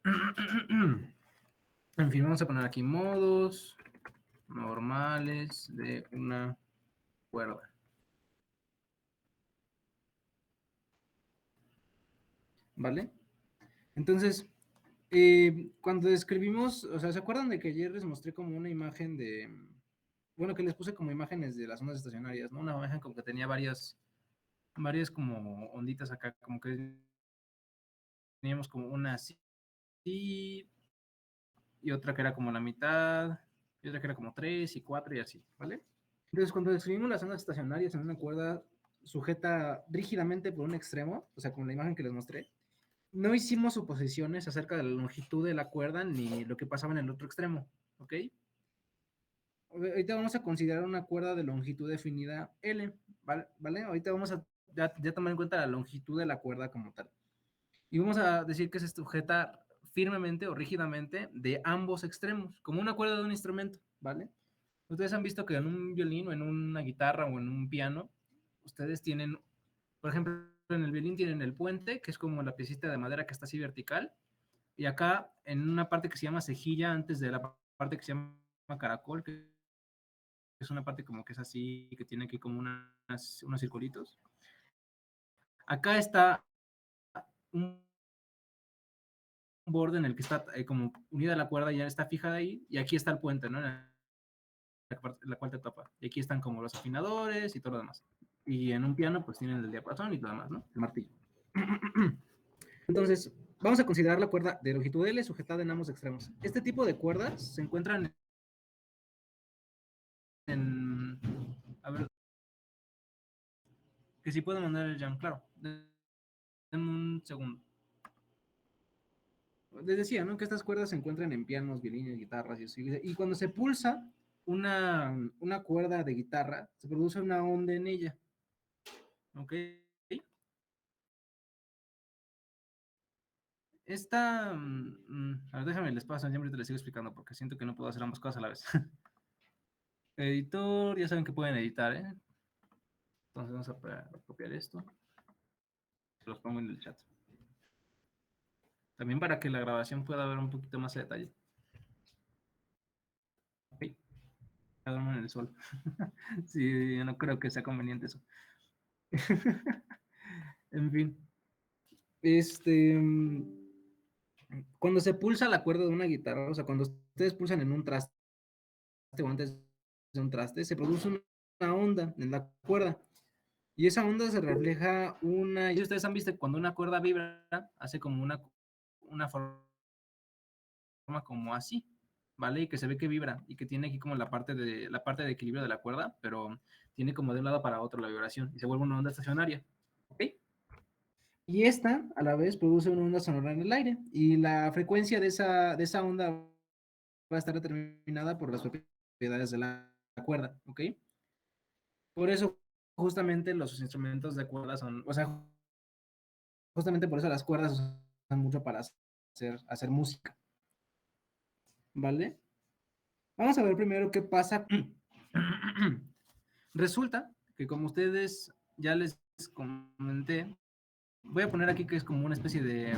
En fin, vamos a poner aquí modos normales de una cuerda. ¿Vale? Entonces, cuando describimos, o sea, ¿se acuerdan de que ayer les mostré como una imagen de, bueno, que les puse como imágenes de las ondas estacionarias, ¿no? Una imagen como que tenía varias como onditas acá, como que teníamos como una así y otra que era como la mitad, y otra que era como 3 y 4 y así, ¿vale? Entonces, cuando describimos las ondas estacionarias en una cuerda sujeta rígidamente por un extremo, o sea, como la imagen que les mostré, no hicimos suposiciones acerca de la longitud de la cuerda ni lo que pasaba en el otro extremo, ¿ok? Ahorita vamos a considerar una cuerda de longitud definida L, ¿vale? Ahorita vamos a ya tomar en cuenta la longitud de la cuerda como tal. Y vamos a decir que se sujeta firmemente o rígidamente de ambos extremos, como una cuerda de un instrumento, ¿vale? Ustedes han visto que en un violín o en una guitarra o en un piano, ustedes tienen, por ejemplo, en el violín tienen el puente, que es como la piecita de madera que está así vertical, y acá en una parte que se llama cejilla, antes de la parte que se llama caracol, que es una parte como que es así, que tiene aquí como unos circulitos. Acá está un borde en el que está como unida la cuerda, ya está fijada ahí, y aquí está el puente, ¿no? La cuarta etapa. Y aquí están como los afinadores y todo lo demás. Y en un piano, pues tienen el diapasón y todo lo demás, ¿no? El martillo. Entonces, vamos a considerar la cuerda de longitud L sujetada en ambos extremos. Este tipo de cuerdas se encuentran en. A ver, que si puedo mandar el jam, claro. Denme un segundo. Les decía, ¿no? Que estas cuerdas se encuentran en pianos, violines, guitarras y así. Y cuando se pulsa una cuerda de guitarra, se produce una onda en ella. ¿Ok? Esta. A ver, déjame les paso, siempre te les sigo explicando porque siento que no puedo hacer ambas cosas a la vez. Editor, ya saben que pueden editar, ¿eh? Entonces vamos a copiar esto. Se los pongo en el chat. También para que la grabación pueda ver un poquito más de detalle. Ok. Cada uno en el sol. Sí, yo no creo que sea conveniente eso. En fin. Cuando se pulsa la cuerda de una guitarra, o sea, cuando ustedes pulsan en un traste o antes de un traste, se produce una onda en la cuerda. Y esa onda se refleja y ustedes han visto que cuando una cuerda vibra, hace como una forma como así, ¿vale? Y que se ve que vibra y que tiene aquí como la parte de equilibrio de la cuerda, pero tiene como de un lado para otro la vibración y se vuelve una onda estacionaria, ¿ok? Y esta, a la vez, produce una onda sonora en el aire y la frecuencia de esa onda va a estar determinada por las propiedades de la cuerda, ¿ok? Por eso, justamente, los instrumentos de cuerda son, o sea, justamente por eso las cuerdas se usan mucho para hacer música, ¿vale? Vamos a ver primero qué pasa. Resulta que como ustedes ya les comenté, voy a poner aquí que es como una especie de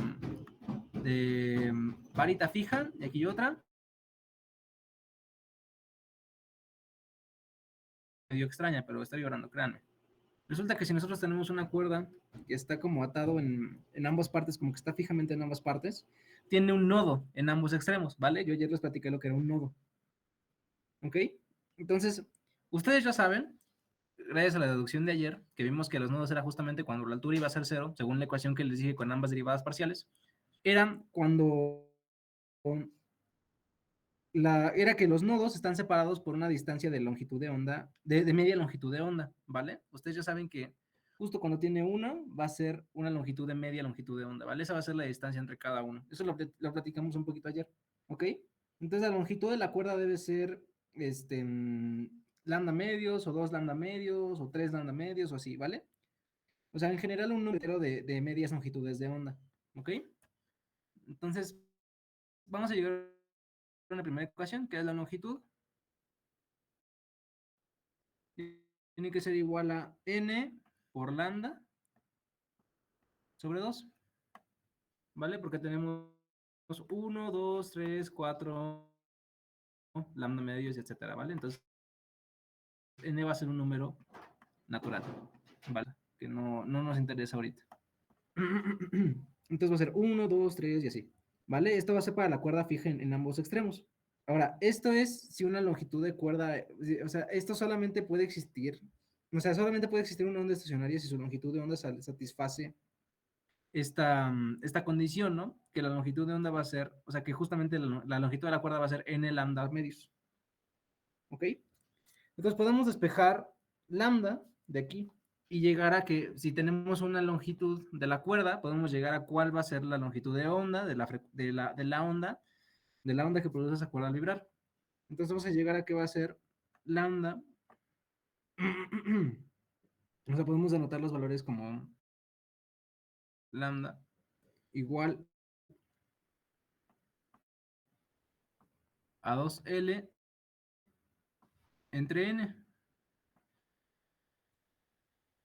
varita fija, y aquí otra, medio extraña, pero está vibrando, créanme. Resulta que si nosotros tenemos una cuerda que está como atado en ambas partes, como que está fijamente en ambas partes, tiene un nodo en ambos extremos, ¿vale? Yo ayer les platiqué lo que era un nodo, ¿ok? Entonces, ustedes ya saben, gracias a la deducción de ayer, que vimos que los nodos era justamente cuando la altura iba a ser cero, según la ecuación que les dije con ambas derivadas parciales, era cuando era que los nodos están separados por una distancia de longitud de onda, de media longitud de onda, ¿vale? Ustedes ya saben que justo cuando tiene uno, va a ser una longitud de media longitud de onda, ¿vale? Esa va a ser la distancia entre cada uno. Eso lo platicamos un poquito ayer, ¿ok? Entonces la longitud de la cuerda debe ser, lambda medios, o 2 lambda medios, o 3 lambda medios, o así, ¿vale? O sea, en general un número de medias longitudes de onda, ¿ok? Entonces, vamos a llegar a una primera ecuación, que es la longitud. Tiene que ser igual a n por lambda sobre 2, ¿vale? Porque tenemos 1, 2, 3, 4, lambda medios, etcétera, ¿vale? Entonces, n va a ser un número natural, ¿vale? Que no nos interesa ahorita. Entonces va a ser 1, 2, 3 y así, ¿vale? Esto va a ser para la cuerda fija en ambos extremos. Ahora, esto es si una longitud de cuerda, o sea, esto solamente puede existir, o sea, solamente puede existir una onda estacionaria si su longitud de onda satisface esta condición, ¿no? Que la longitud de onda va a ser, o sea, que justamente la longitud de la cuerda va a ser n lambda medios. ¿Ok? Entonces podemos despejar lambda de aquí y llegar a que si tenemos una longitud de la cuerda, podemos llegar a cuál va a ser la longitud de onda de la onda que produce esa cuerda al vibrar. Entonces vamos a llegar a que va a ser lambda. O sea, podemos anotar los valores como lambda igual a 2L entre N.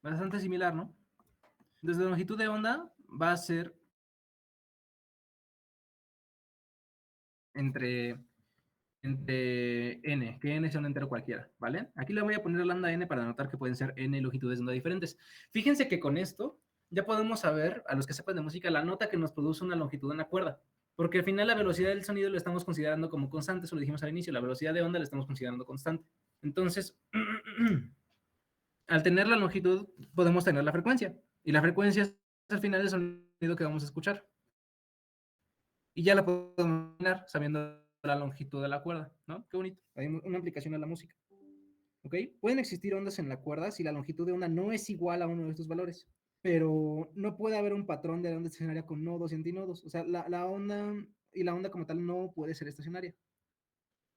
Bastante similar, ¿no? Entonces la longitud de onda va a ser entre n, que n sea un entero cualquiera, ¿vale? Aquí le voy a poner lambda n para anotar que pueden ser n longitudes de onda diferentes. Fíjense que con esto ya podemos saber, a los que sepan de música, la nota que nos produce una longitud en la cuerda, porque al final la velocidad del sonido lo estamos considerando como constante, eso lo dijimos al inicio, la velocidad de onda la estamos considerando constante. Entonces, al tener la longitud, podemos tener la frecuencia, y la frecuencia es al final el sonido que vamos a escuchar. Y ya la podemos imaginar sabiendo la longitud de la cuerda, ¿no? Qué bonito. Hay una aplicación a la música. ¿Ok? Pueden existir ondas en la cuerda si la longitud de onda no es igual a uno de estos valores, pero no puede haber un patrón de onda estacionaria con nodos y antinodos. O sea, la onda y la onda como tal no puede ser estacionaria.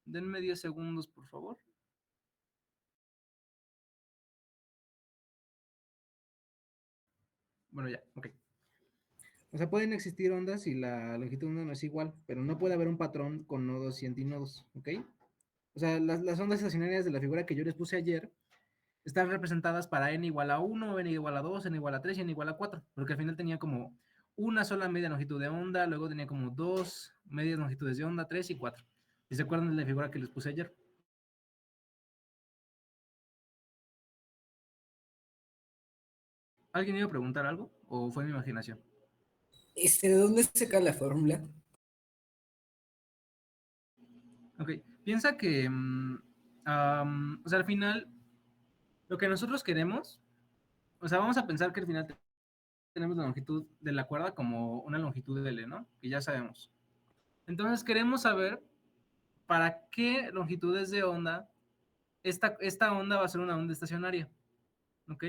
Denme 10 segundos, por favor. Bueno, ya, ok. O sea, pueden existir ondas si la longitud de onda no es igual, pero no puede haber un patrón con nodos y antinodos, ¿ok? O sea, las ondas estacionarias de la figura que yo les puse ayer están representadas para n igual a 1, n igual a 2, n igual a 3 y n igual a 4, porque al final tenía como una sola media longitud de onda, luego tenía como dos medias longitudes de onda, 3 y 4. ¿Y se acuerdan de la figura que les puse ayer? ¿Alguien iba a preguntar algo o fue mi imaginación? ¿De dónde saca la fórmula? Ok, piensa que, o sea, al final, lo que nosotros queremos, o sea, vamos a pensar que al final tenemos la longitud de la cuerda como una longitud de L, ¿no? Que ya sabemos. Entonces queremos saber para qué longitudes de onda esta onda va a ser una onda estacionaria, ¿ok?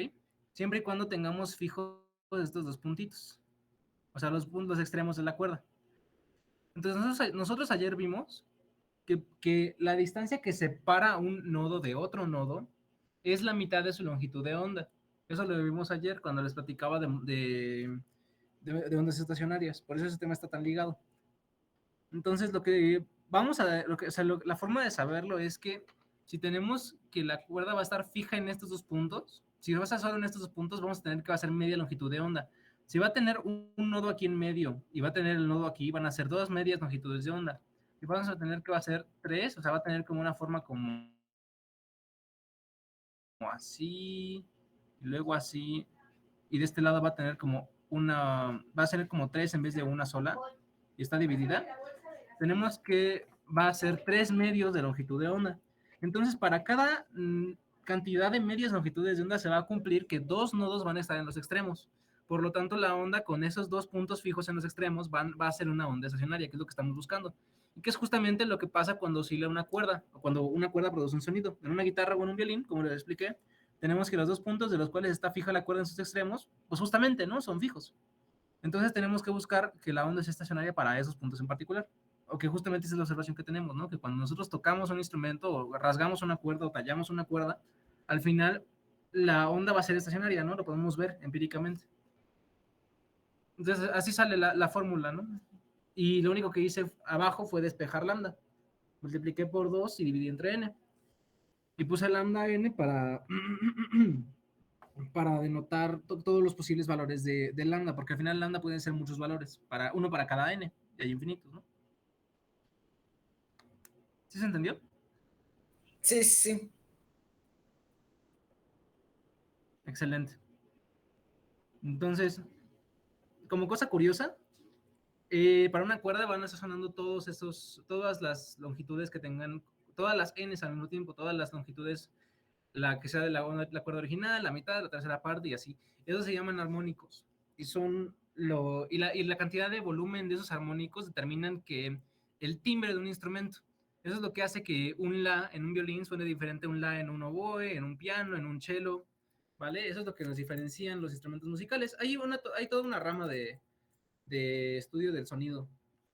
Siempre y cuando tengamos fijos estos dos puntitos, o sea, los puntos extremos de la cuerda. Entonces nosotros ayer vimos que la distancia que separa un nodo de otro nodo es la mitad de su longitud de onda. Eso lo vimos ayer cuando les platicaba de ondas estacionarias. Por eso ese tema está tan ligado. Entonces, lo que vamos a, lo que, o sea, la forma de saberlo es que si tenemos que la cuerda va a estar fija en estos dos puntos, si va a estar solo en estos dos puntos, vamos a tener que va a ser media longitud de onda. Si va a tener un nodo aquí en medio y va a tener el nodo aquí, van a ser dos medias longitudes de onda. Y vamos a tener que va a ser tres, o sea, va a tener como una forma como así, y luego así, y de este lado va a tener como va a ser como tres en vez de una sola, y está dividida. Tenemos que va a ser 3 medios de longitud de onda. Entonces, para cada cantidad de medias longitudes de onda se va a cumplir que dos nodos van a estar en los extremos. Por lo tanto, la onda con esos dos puntos fijos en los extremos va a ser una onda estacionaria, que es lo que estamos buscando. Y que es justamente lo que pasa cuando oscila una cuerda, o cuando una cuerda produce un sonido. En una guitarra o en un violín, como les expliqué, tenemos que los dos puntos de los cuales está fija la cuerda en sus extremos, pues justamente, ¿no? Son fijos. Entonces tenemos que buscar que la onda sea estacionaria para esos puntos en particular. O que justamente esa es la observación que tenemos, ¿no? Que cuando nosotros tocamos un instrumento o rasgamos una cuerda o tallamos una cuerda, al final la onda va a ser estacionaria, ¿no? Lo podemos ver empíricamente. Entonces así sale la fórmula, ¿no? Y lo único que hice abajo fue despejar lambda. Multipliqué por 2 y dividí entre n. Y puse lambda n para denotar todos los posibles valores de lambda, porque al final lambda pueden ser muchos valores, uno para cada n, y hay infinitos, ¿no? ¿Sí se entendió? Sí, sí. Excelente. Entonces, como cosa curiosa, para una cuerda van a estar sonando todas las longitudes que tengan, todas las n's al mismo tiempo, todas las longitudes, la que sea de la cuerda original, la mitad, la tercera parte y así. Esos se llaman armónicos. Y la cantidad de volumen de esos armónicos determinan que el timbre de un instrumento. Eso es lo que hace que un la en un violín suene diferente a un la en un oboe, en un piano, en un cello, ¿vale? Eso es lo que nos diferencian los instrumentos musicales. Hay toda una rama de estudio del sonido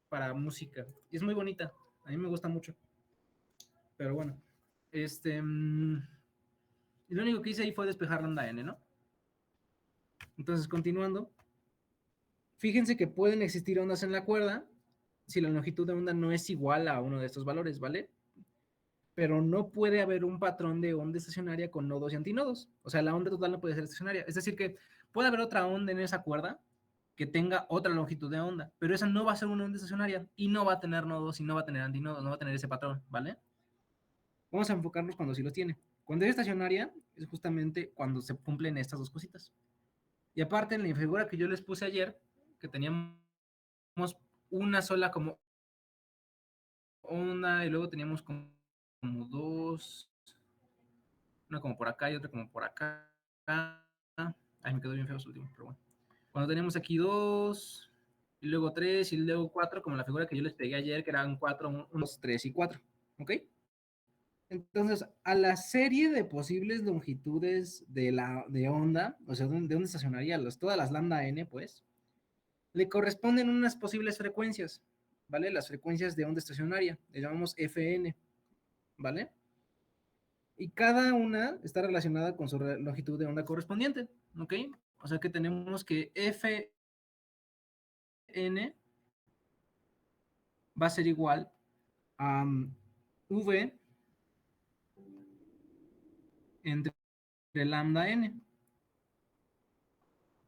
para música. Y es muy bonita. A mí me gusta mucho. Pero bueno. Y lo único que hice ahí fue despejar la onda N, ¿no? Entonces, continuando. Fíjense que pueden existir ondas en la cuerda si la longitud de onda no es igual a uno de estos valores, ¿vale? Pero no puede haber un patrón de onda estacionaria con nodos y antinodos. O sea, la onda total no puede ser estacionaria. Es decir, que puede haber otra onda en esa cuerda que tenga otra longitud de onda, pero esa no va a ser una onda estacionaria y no va a tener nodos y no va a tener antinodos, no va a tener ese patrón, ¿vale? Vamos a enfocarnos cuando sí los tiene. Cuando es estacionaria es justamente cuando se cumplen estas dos cositas. Y aparte, en la figura que yo les puse ayer, que teníamos una sola como onda y luego teníamos como dos, una como por acá y otra como por acá. Ay, me quedó bien feo su último, pero bueno. Cuando teníamos aquí dos, y luego tres, y luego cuatro, como la figura que yo les pegué ayer, que eran cuatro, unos tres y cuatro. ¿Ok? Entonces, a la serie de posibles longitudes de onda, o sea, de onda estacionaria, todas las lambda n, pues, le corresponden unas posibles frecuencias, ¿vale? Las frecuencias de onda estacionaria, le llamamos Fn, ¿vale? Y cada una está relacionada con su longitud de onda correspondiente, ¿ok? O sea que tenemos que Fn va a ser igual a V entre lambda n,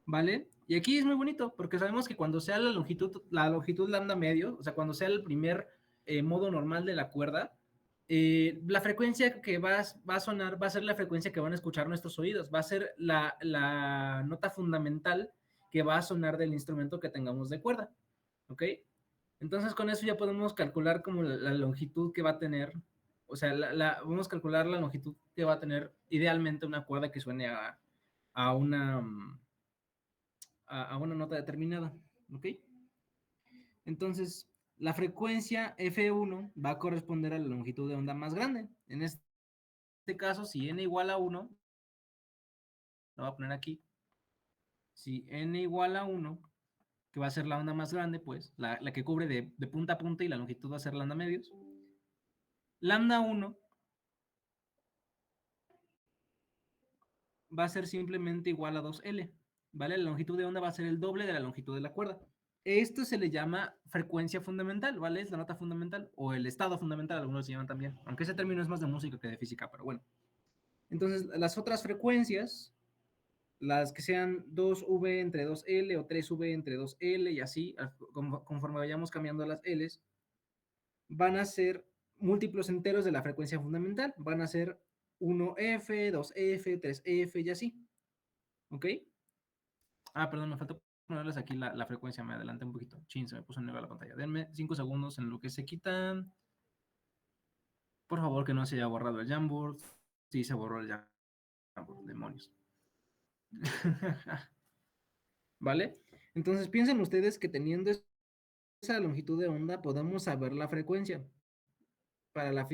¿vale? Y aquí es muy bonito porque sabemos que cuando sea la longitud lambda medio, o sea, cuando sea el primer modo normal de la cuerda, la frecuencia que va a sonar va a ser la frecuencia que van a escuchar nuestros oídos, va a ser la nota fundamental que va a sonar del instrumento que tengamos de cuerda, ¿ok? Entonces con eso ya podemos calcular como la longitud que va a tener, o sea, vamos a calcular la longitud que va a tener idealmente una cuerda que suene a una, a una nota determinada, ¿ok? Entonces, la frecuencia F1 va a corresponder a la longitud de onda más grande. En este caso, si n igual a 1, lo voy a poner aquí, si n igual a 1, que va a ser la onda más grande, pues, la que cubre de punta a punta y la longitud va a ser lambda medios, lambda 1 va a ser simplemente igual a 2L, ¿vale? La longitud de onda va a ser el doble de la longitud de la cuerda. Esto se le llama frecuencia fundamental, ¿vale? Es la nota fundamental o el estado fundamental, algunos se llaman también, aunque ese término es más de música que de física, pero bueno. Entonces, las otras frecuencias, las que sean 2V entre 2L o 3V entre 2L y así, conforme vayamos cambiando las Ls, van a ser múltiplos enteros de la frecuencia fundamental, van a ser 1F, 2F, 3F y así, ¿ok? Ah, perdón, me faltó ponerles aquí la frecuencia, me adelanté un poquito. Chin, se me puso negra la pantalla. Denme 5 segundos en lo que se quitan. Por favor, que no se haya borrado el Jamboard. Sí, se borró el Jamboard, demonios. ¿Vale? Entonces piensen ustedes que teniendo esa longitud de onda podemos saber la frecuencia para la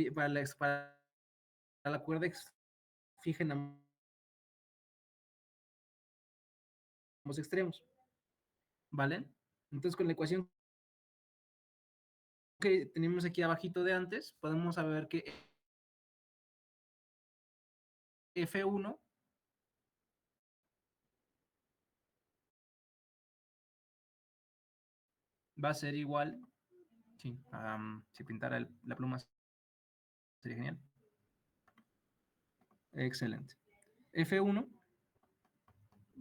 cuerda fija en ambos extremos. ¿Vale? Entonces con la ecuación que tenemos aquí abajito de antes, podemos saber que F1 va a ser igual, sí, si pintara la pluma sería genial. Excelente. F1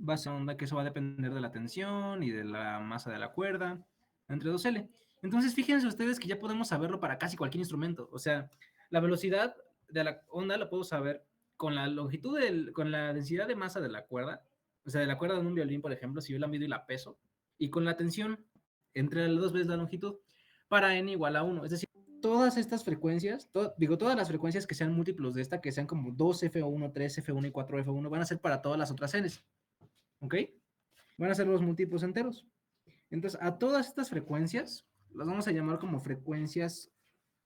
va a ser onda que eso va a depender de la tensión y de la masa de la cuerda. entre 2L. Entonces, fíjense ustedes que ya podemos saberlo para casi cualquier instrumento. O sea, la velocidad de la onda la puedo saber con la longitud, con la densidad de masa de la cuerda, o sea, de la cuerda de un violín, por ejemplo, si yo la mido y la peso, y con la tensión entre las 2 veces la longitud, para n igual a 1. Es decir, todas estas frecuencias, todas las frecuencias que sean múltiplos de esta, que sean como 2F1, 3F1 y 4F1, van a ser para todas las otras n's. ¿Ok? Van a ser los múltiplos enteros. Entonces, a todas estas frecuencias, las vamos a llamar como frecuencias,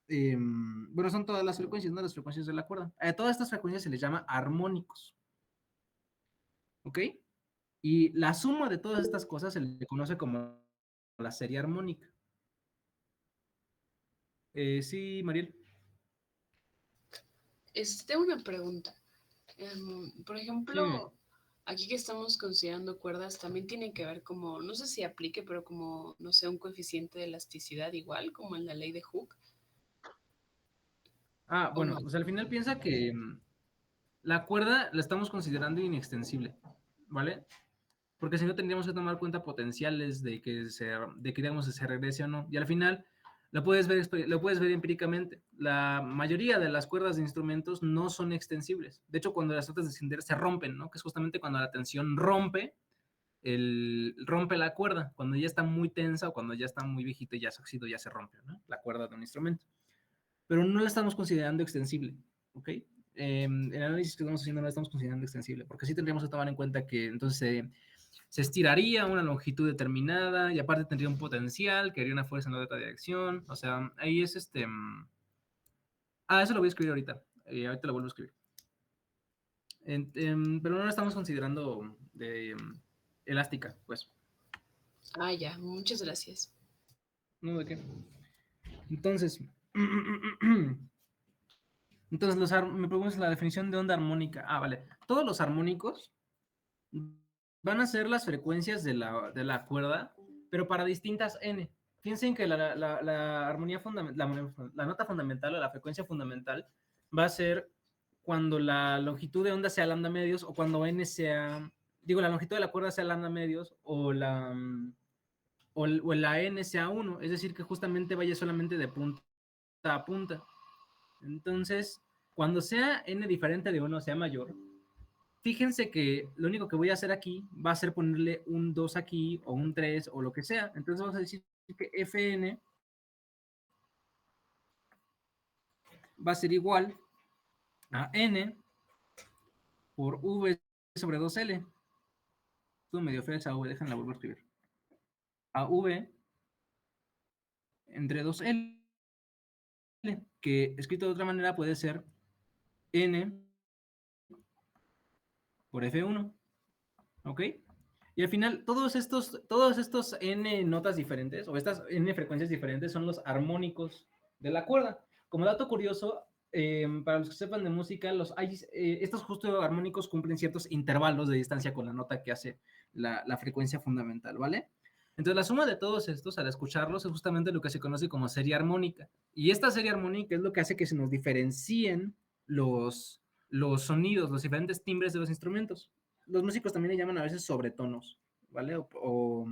bueno, son todas las frecuencias, ¿no? Las frecuencias de la cuerda. A todas estas frecuencias se les llama armónicos. ¿Ok? Y la suma de todas estas cosas se le conoce como la serie armónica. Sí, Mariel. Tengo una pregunta. Por Sí, ejemplo, aquí que estamos considerando cuerdas, también tiene que ver como, no sé si aplique, pero como, no sé, un coeficiente de elasticidad igual, como en la ley de Hooke, ¿o bueno, no? pues al final piensa que la cuerda la estamos considerando inextensible, ¿vale? Porque si no tendríamos que tomar cuenta potenciales digamos, se regrese o no. Y al final lo puedes ver empíricamente. La mayoría de las cuerdas de instrumentos no son extensibles. De hecho, cuando las tratas de extender se rompen, ¿no? Que es justamente cuando la tensión rompe la cuerda. Cuando ya está muy tensa o cuando ya está muy viejita y ya se oxidó, ya se rompe, ¿no? La cuerda de un instrumento. Pero no la estamos considerando extensible, ¿ok? El análisis que estamos haciendo no la estamos considerando extensible, porque sí tendríamos que tomar en cuenta que entonces se estiraría a una longitud determinada y aparte tendría un potencial que haría una fuerza en la otra dirección. O sea, ahí es eso lo voy a escribir ahorita. Ahorita lo vuelvo a escribir. Pero no la estamos considerando de elástica, pues. Ah, ya, muchas gracias. No, ¿de qué? Entonces, me preguntas la definición de onda armónica. Vale. Todos los armónicos van a ser las frecuencias de la cuerda, pero para distintas n. Piensen que la armonía la nota fundamental o la frecuencia fundamental va a ser cuando la longitud de onda sea lambda medios o cuando n sea, la longitud de la cuerda sea lambda medios o la n sea 1, es decir, que justamente vaya solamente de punta a punta. Entonces, cuando sea n diferente de 1, sea mayor, fíjense que lo único que voy a hacer aquí va a ser ponerle un 2 aquí o un 3 o lo que sea. Entonces vamos a decir que Fn va a ser igual a n por v sobre 2L. Estuvo medio fea esa v, déjenla volver a escribir. A v entre 2L, que escrito de otra manera puede ser n por F1. ¿Ok? Y al final, todos estos n notas diferentes, o estas n frecuencias diferentes, son los armónicos de la cuerda. Como dato curioso, para los que sepan de música, estos justo armónicos cumplen ciertos intervalos de distancia con la nota que hace la frecuencia fundamental, ¿vale? Entonces, la suma de todos estos, al escucharlos, es justamente lo que se conoce como serie armónica. Y esta serie armónica es lo que hace que se nos diferencien los sonidos, los diferentes timbres de los instrumentos. Los músicos también le llaman a veces sobretonos, ¿vale? O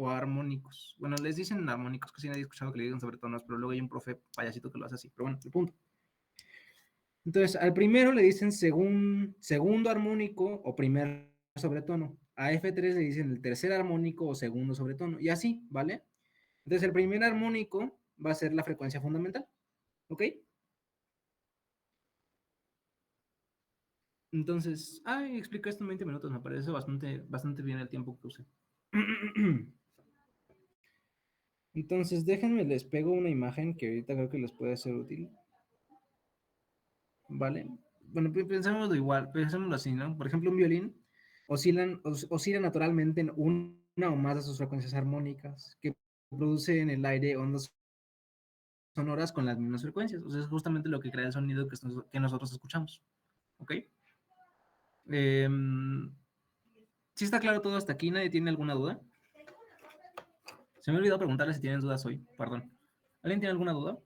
armónicos. Bueno, les dicen armónicos, que sí nadie ha escuchado que le digan sobretonos, pero luego hay un profe payasito que lo hace así. Pero bueno, el punto. Entonces, al primero le dicen segundo armónico o primer sobretono. A F3 le dicen el tercer armónico o segundo sobretono. Y así, ¿vale? Entonces, el primer armónico va a ser la frecuencia fundamental. ¿Ok? Entonces, expliqué esto en 20 minutos, me parece bastante bien el tiempo que usé. Entonces, déjenme, les pego una imagen que ahorita creo que les puede ser útil. ¿Vale? Bueno, pensémoslo igual, pensémoslo así, ¿no? Por ejemplo, un violín oscila naturalmente en una o más de sus frecuencias armónicas, que produce en el aire ondas sonoras con las mismas frecuencias. O sea, es justamente lo que crea el sonido que nosotros escuchamos. ¿Ok? ¿Sí está claro todo hasta aquí? ¿Nadie tiene alguna duda? Se me olvidó preguntarles si tienen dudas hoy, perdón. ¿Alguien tiene alguna duda?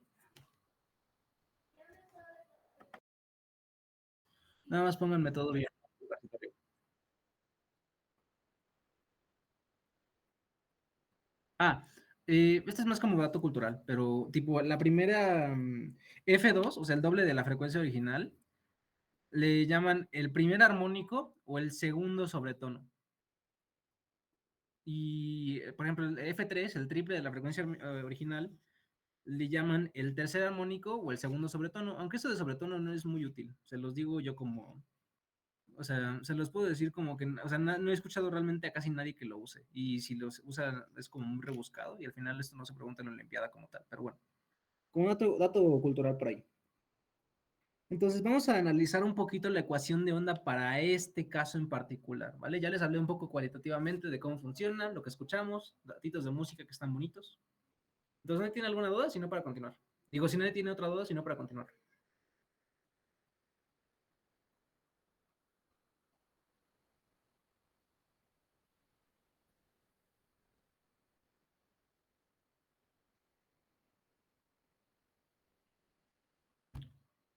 Nada más pónganme todo bien. Este es más como dato cultural, pero tipo la primera F2, o sea, el doble de la frecuencia original, le llaman el primer armónico o el segundo sobretono. Y, por ejemplo, el F3, el triple de la frecuencia original, le llaman el tercer armónico o el segundo sobretono, aunque eso de sobretono no es muy útil, se los digo yo como, o sea, se los puedo decir como que, o sea, no he escuchado realmente a casi nadie que lo use, y si lo usa es como muy rebuscado, y al final esto no se pregunta en la Olimpiada como tal, pero bueno, como dato cultural por ahí. Entonces vamos a analizar un poquito la ecuación de onda para este caso en particular, ¿vale? Ya les hablé un poco cualitativamente de cómo funciona, lo que escuchamos, datitos de música que están bonitos. Entonces, ¿nadie tiene alguna duda? Si no, para continuar. Digo, si nadie tiene otra duda, si no, para continuar.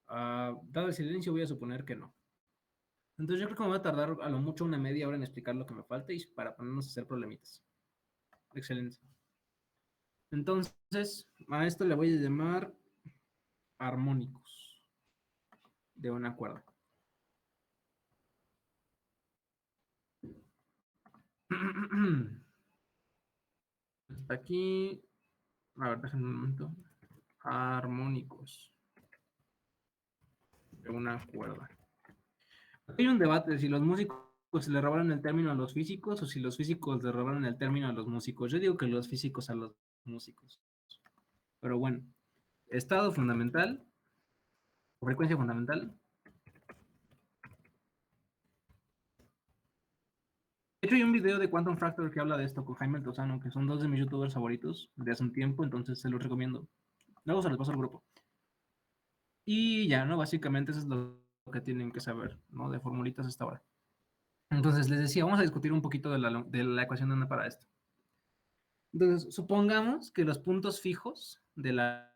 Dado el silencio, voy a suponer que no. Entonces, yo creo que me va a tardar a lo mucho una media hora en explicar lo que me falta y para ponernos a hacer problemitas. Excelente. Entonces, a esto le voy a llamar armónicos de una cuerda. Aquí, a ver, déjenme un momento. Armónicos de una cuerda. Hay un debate de si los músicos se le robaron el término a los físicos o si los físicos le robaron el término a los músicos. Yo digo que los físicos a los músicos. Pero bueno, estado fundamental, frecuencia fundamental. De hecho, hay un video de Quantum Fractal que habla de esto con Jaime Altozano, que son dos de mis youtubers favoritos de hace un tiempo, entonces se los recomiendo. Luego se los paso al grupo. Y ya, ¿no? Básicamente eso es lo que tienen que saber, ¿no? De formulitas hasta ahora. Entonces, les decía, vamos a discutir un poquito de la ecuación de onda para esto. Entonces, supongamos que los puntos fijos de o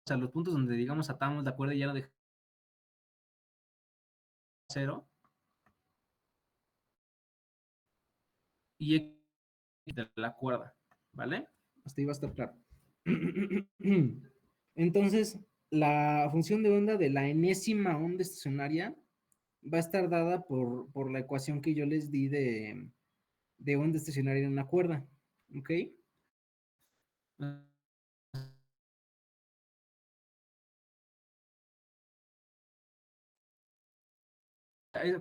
sea, los puntos donde, digamos, atamos la cuerda y ya lo dejamos cero, y X de la cuerda, ¿vale? Hasta ahí va a estar claro. Entonces, la función de onda de la enésima onda estacionaria va a estar dada por la ecuación que yo les di de onda estacionaria en una cuerda, ¿ok?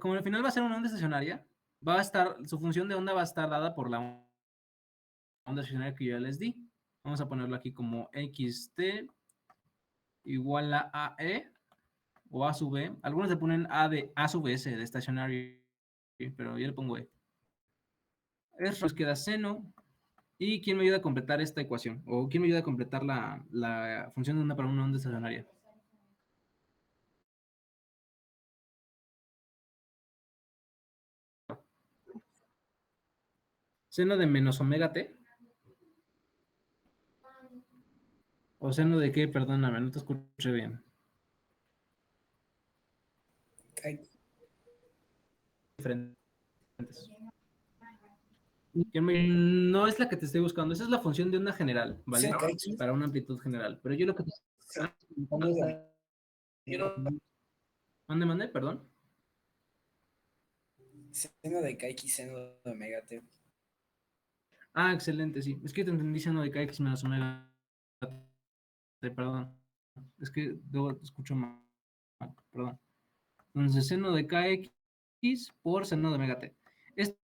Como al final va a ser una onda estacionaria, va a estar, su función de onda va a estar dada por la onda estacionaria que yo ya les di. Vamos a ponerlo aquí como xt igual a AE o A sub E. Algunos le ponen A de A sub S de estacionario, pero yo le pongo E. Esto nos queda seno. ¿Y quién me ayuda a completar esta ecuación? ¿O quién me ayuda a completar la función de onda para una onda estacionaria? ¿Seno de menos omega t? ¿O seno de qué? Perdóname, no te escuché bien. Diferentes. No es la que te estoy buscando, esa es la función de onda general, ¿vale? Sí, para una amplitud general. Pero yo lo que te estoy preguntando es... Mande, perdón. Seno de KX, seno de omega t. Ah, excelente, sí. Es que te entendí seno de kx menos omega t, perdón. Es que luego te escucho mal, perdón. Entonces, seno de kx por seno de omega t. Esto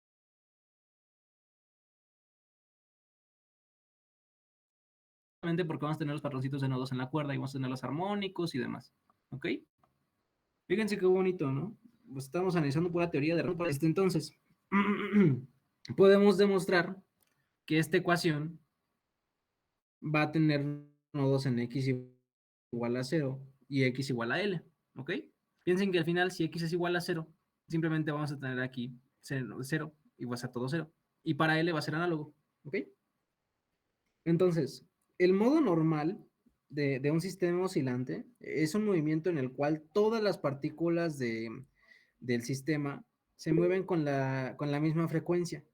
porque vamos a tener los patroncitos de nodos en la cuerda y vamos a tener los armónicos y demás. ¿Ok? Fíjense qué bonito, ¿no? Pues estamos analizando pura teoría de esto. Entonces, podemos demostrar que esta ecuación va a tener nodos en x igual a 0 y x igual a L, ¿ok? Piensen que al final, si x es igual a 0, simplemente vamos a tener aquí 0 y va a ser todo 0. Y para L va a ser análogo, ¿ok? Entonces, el modo normal de un sistema oscilante es un movimiento en el cual todas las partículas del sistema se mueven con la misma frecuencia.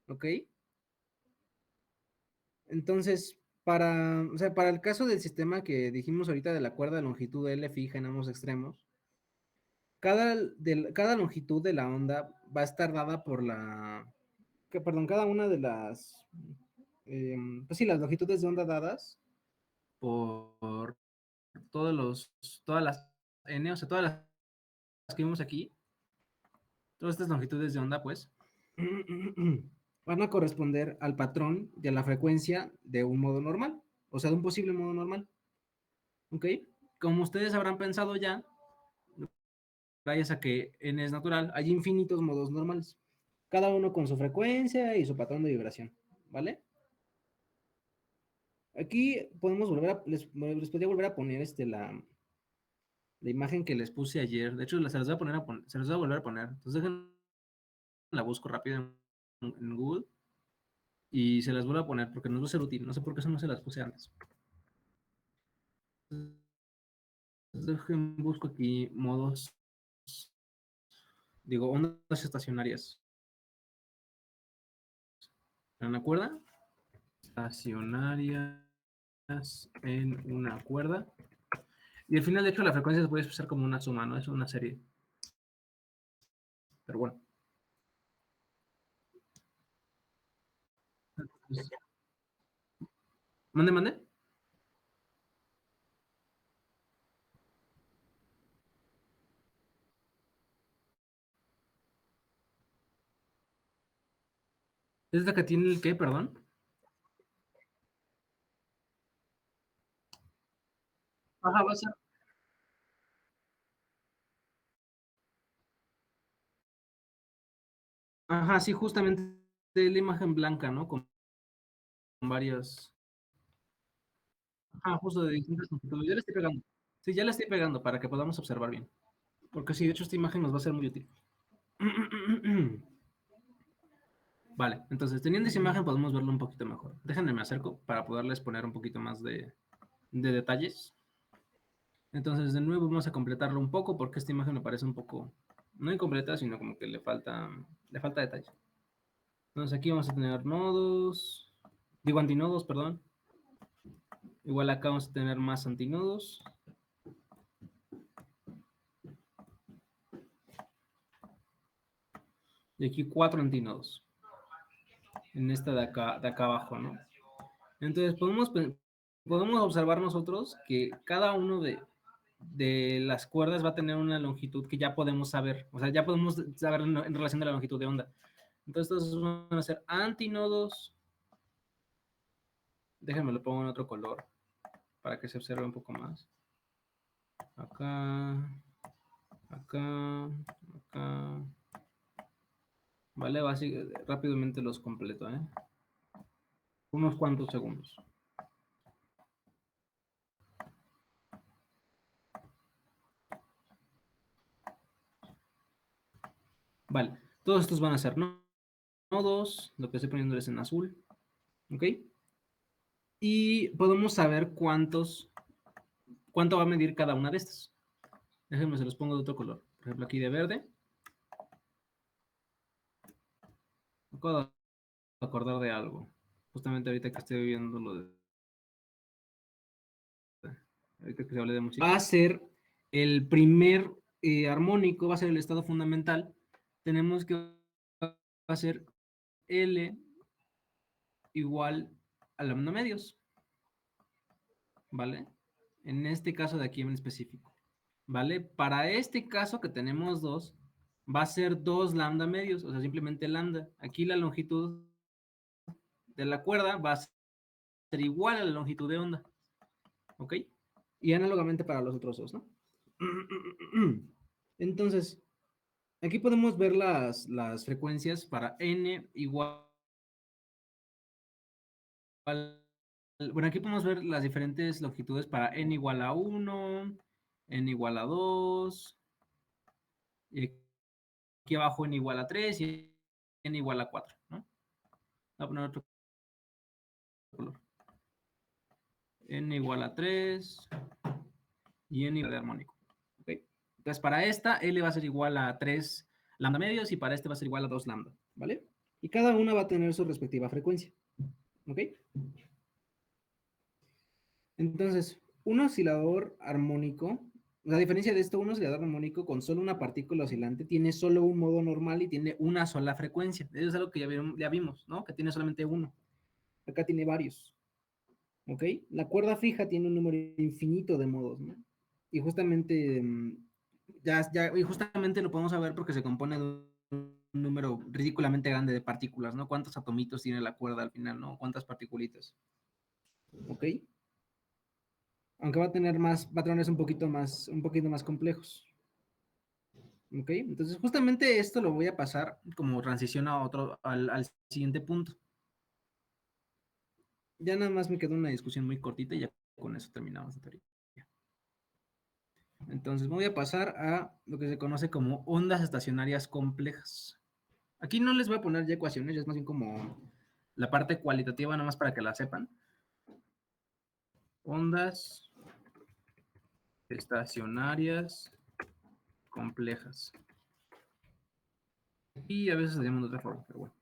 ¿ok? Entonces, o sea, para el caso del sistema que dijimos ahorita de la cuerda de longitud L fija en ambos extremos, cada longitud de la onda va a estar dada por perdón, cada una de pues sí, las longitudes de onda dadas por todas las n, o sea, todas las que vimos aquí, todas estas longitudes de onda, pues, van a corresponder al patrón de la frecuencia de un modo normal, o sea, de un posible modo normal, ¿ok? Como ustedes habrán pensado ya, gracias a que n es natural, hay infinitos modos normales, cada uno con su frecuencia y su patrón de vibración, ¿vale? Aquí podemos les podría volver a poner la imagen que les puse ayer. De hecho, se las voy a se las voy a volver a poner. Entonces, la busco rápido en Google y se las vuelvo a poner porque nos va a ser útil. No sé por qué eso no se las puse antes. Dejen, busco aquí modos, digo, ondas estacionarias. ¿En una cuerda? Estacionarias en una cuerda. Y al final, de hecho, la frecuencia se puede expresar como una suma, ¿no? Es una serie. Pero bueno. Entonces, mande. ¿Es la que tiene el qué, perdón? Ajá, va a ser. Ajá, sí, justamente de la imagen blanca, ¿no? Con varias. Ajá, justo de distintas longitudes. Ya le estoy pegando. Sí, ya le estoy pegando para que podamos observar bien. Porque sí, de hecho, esta imagen nos va a ser muy útil. Vale, entonces teniendo esa imagen podemos verlo un poquito mejor. Déjenme me acerco para poderles poner un poquito más de detalles. Entonces, de nuevo vamos a completarlo un poco porque esta imagen me parece un poco, no incompleta, sino como que le falta detalle. Entonces aquí vamos a tener nodos, digo antinodos, perdón. Igual acá vamos a tener más antinodos. Y aquí 4 antinodos. En esta de acá abajo, ¿no? Entonces podemos observar nosotros que cada uno de las cuerdas va a tener una longitud que ya podemos saber. O sea, ya podemos saber en relación a la longitud de onda. Entonces estos van a ser antinodos. Déjenme lo pongo en otro color para que se observe un poco más. Acá, acá, acá. Vale, rápidamente los completo, ¿eh? Unos cuantos segundos. Vale, todos estos van a ser nodos, lo que estoy poniéndoles en azul, ¿ok? Y podemos saber cuánto va a medir cada una de estas. Déjenme, se los pongo de otro color. Por ejemplo, aquí de verde. Me acabo de acordar de algo. Justamente ahorita que estoy viendo ahorita que se hable de música. Va a ser el primer armónico, va a ser el estado fundamental. Tenemos que va a ser L igual a lambda medios. ¿Vale? En este caso de aquí en específico. ¿Vale? Para este caso que tenemos dos, va a ser 2 lambda medios, o sea, simplemente lambda. Aquí la longitud de la cuerda va a ser igual a la longitud de onda. ¿Ok? Y análogamente para los otros dos, ¿no? Entonces, aquí podemos ver las frecuencias para n igual. Bueno, aquí podemos ver las diferentes longitudes para n igual a 1, n igual a 2, y aquí abajo n igual a 3 y n igual a 4, ¿no? Voy a poner otro color. N igual a 3 y n igual a armónico. ¿Okay? Entonces, para esta, L va a ser igual a 3 lambda medios y para este va a ser igual a 2 lambda, ¿vale? Y cada una va a tener su respectiva frecuencia. ¿Ok? Entonces, un oscilador armónico, la diferencia de esto, un oscilador armónico con solo una partícula oscilante tiene solo un modo normal y tiene una sola frecuencia. Eso es algo que ya vimos, ¿no? Que tiene solamente uno. Acá tiene varios. ¿Ok? La cuerda fija tiene un número infinito de modos, ¿no? Y justamente, y justamente lo podemos saber porque se compone de un número ridículamente grande de partículas, ¿no? ¿Cuántos atomitos tiene la cuerda al final, ¿no? ¿Cuántas partículitas? ¿Ok? Aunque va a tener más patrones un poquito más complejos. ¿Ok? Entonces, justamente esto lo voy a pasar como transición a al siguiente punto. Ya nada más me quedó una discusión muy cortita y ya con eso terminamos la teoría. Entonces voy a pasar a lo que se conoce como ondas estacionarias complejas. Aquí no les voy a poner ya ecuaciones, ya es más bien como la parte cualitativa, nada más para que la sepan. Ondas estacionarias complejas. Y a veces se llaman de otra forma, pero bueno.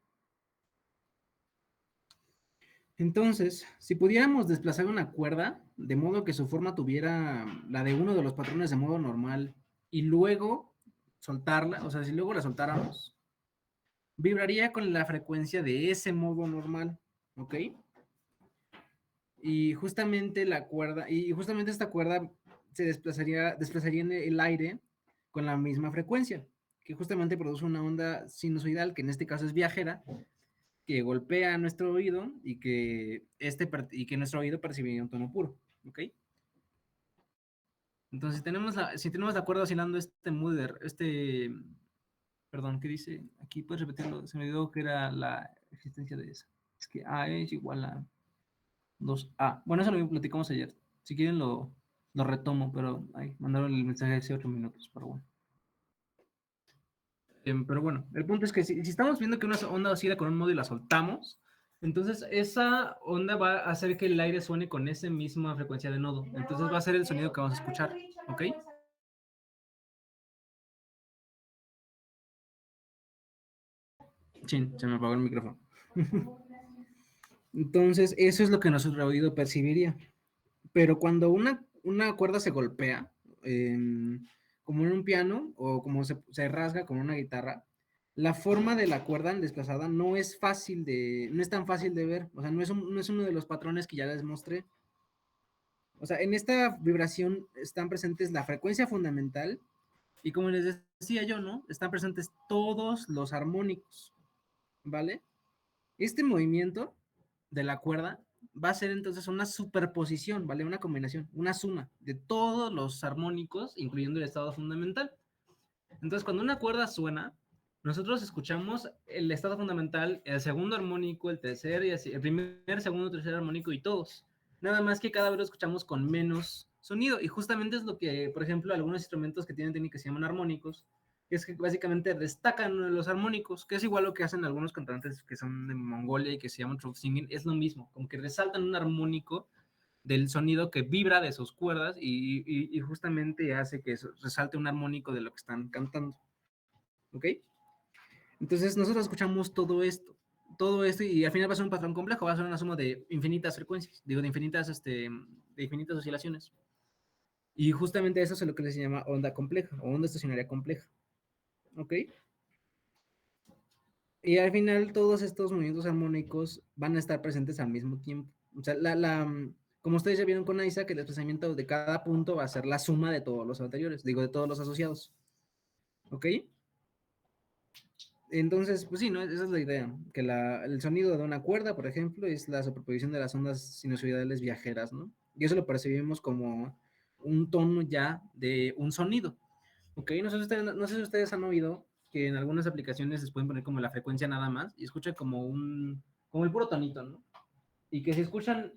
Entonces, si pudiéramos desplazar una cuerda de modo que su forma tuviera la de uno de los patrones de modo normal y luego soltarla, o sea, si luego la soltáramos, vibraría con la frecuencia de ese modo normal, ¿ok? Y justamente esta cuerda se desplazaría en el aire con la misma frecuencia, que justamente produce una onda sinusoidal, que en este caso es viajera, que golpea nuestro oído y que nuestro oído percibiría un tono puro, ¿ok? Entonces, si tenemos la cuerda oscilando perdón, ¿qué dice? Aquí puedes repetirlo, se me olvidó que era la existencia de esa. Es que A es igual a 2A. Bueno, eso lo platicamos ayer. Si quieren lo retomo, pero mandaron el mensaje hace 8 minutos, pero bueno. Pero bueno, el punto es que si estamos viendo que una onda oscila con un modo y la soltamos, entonces esa onda va a hacer que el aire suene con esa misma frecuencia de nodo. Entonces va a ser el sonido que vamos a escuchar, ¿ok? Chin, se me apagó el micrófono. Entonces, eso es lo que nuestro oído percibiría. Pero cuando una cuerda se golpea, como en un piano, o como se rasga con una guitarra, la forma de la cuerda desplazada no es tan fácil de ver. O sea, no es uno de los patrones que ya les mostré. O sea, en esta vibración están presentes la frecuencia fundamental y como les decía yo, ¿no? Están presentes todos los armónicos, ¿vale? Este movimiento de la cuerda va a ser entonces una superposición, ¿vale? Una combinación, una suma de todos los armónicos, incluyendo el estado fundamental. Entonces, cuando una cuerda suena, nosotros escuchamos el estado fundamental, el segundo armónico, el tercer, y así, el primer, segundo, tercer armónico y todos. Nada más que cada vez lo escuchamos con menos sonido. Y justamente es lo que, por ejemplo, algunos instrumentos que tienen técnicas que se llaman armónicos, es que básicamente destacan los armónicos, que es igual lo que hacen algunos cantantes que son de Mongolia y que se llaman throat singing, es lo mismo, como que resaltan un armónico del sonido que vibra de sus cuerdas y justamente hace que resalte un armónico de lo que están cantando. ¿Ok? Entonces nosotros escuchamos todo esto y al final va a ser un patrón complejo, va a ser una suma de infinitas frecuencias, digo, de infinitas oscilaciones. Y justamente eso es lo que se llama onda compleja o onda estacionaria compleja. ¿Ok? Y al final todos estos movimientos armónicos van a estar presentes al mismo tiempo. O sea, como ustedes ya vieron con Isaac, el desplazamiento de cada punto va a ser la suma de todos los anteriores, digo, de todos los asociados. ¿Ok? Entonces, pues sí, ¿no? Esa es la idea, que el sonido de una cuerda, por ejemplo, es la superposición de las ondas sinusoidales viajeras, ¿no? Y eso lo percibimos como un tono ya de un sonido. ¿Ok? No sé si ustedes han oído que en algunas aplicaciones les pueden poner como la frecuencia nada más y escucha como como el puro tonito, ¿no? Y que si escuchan,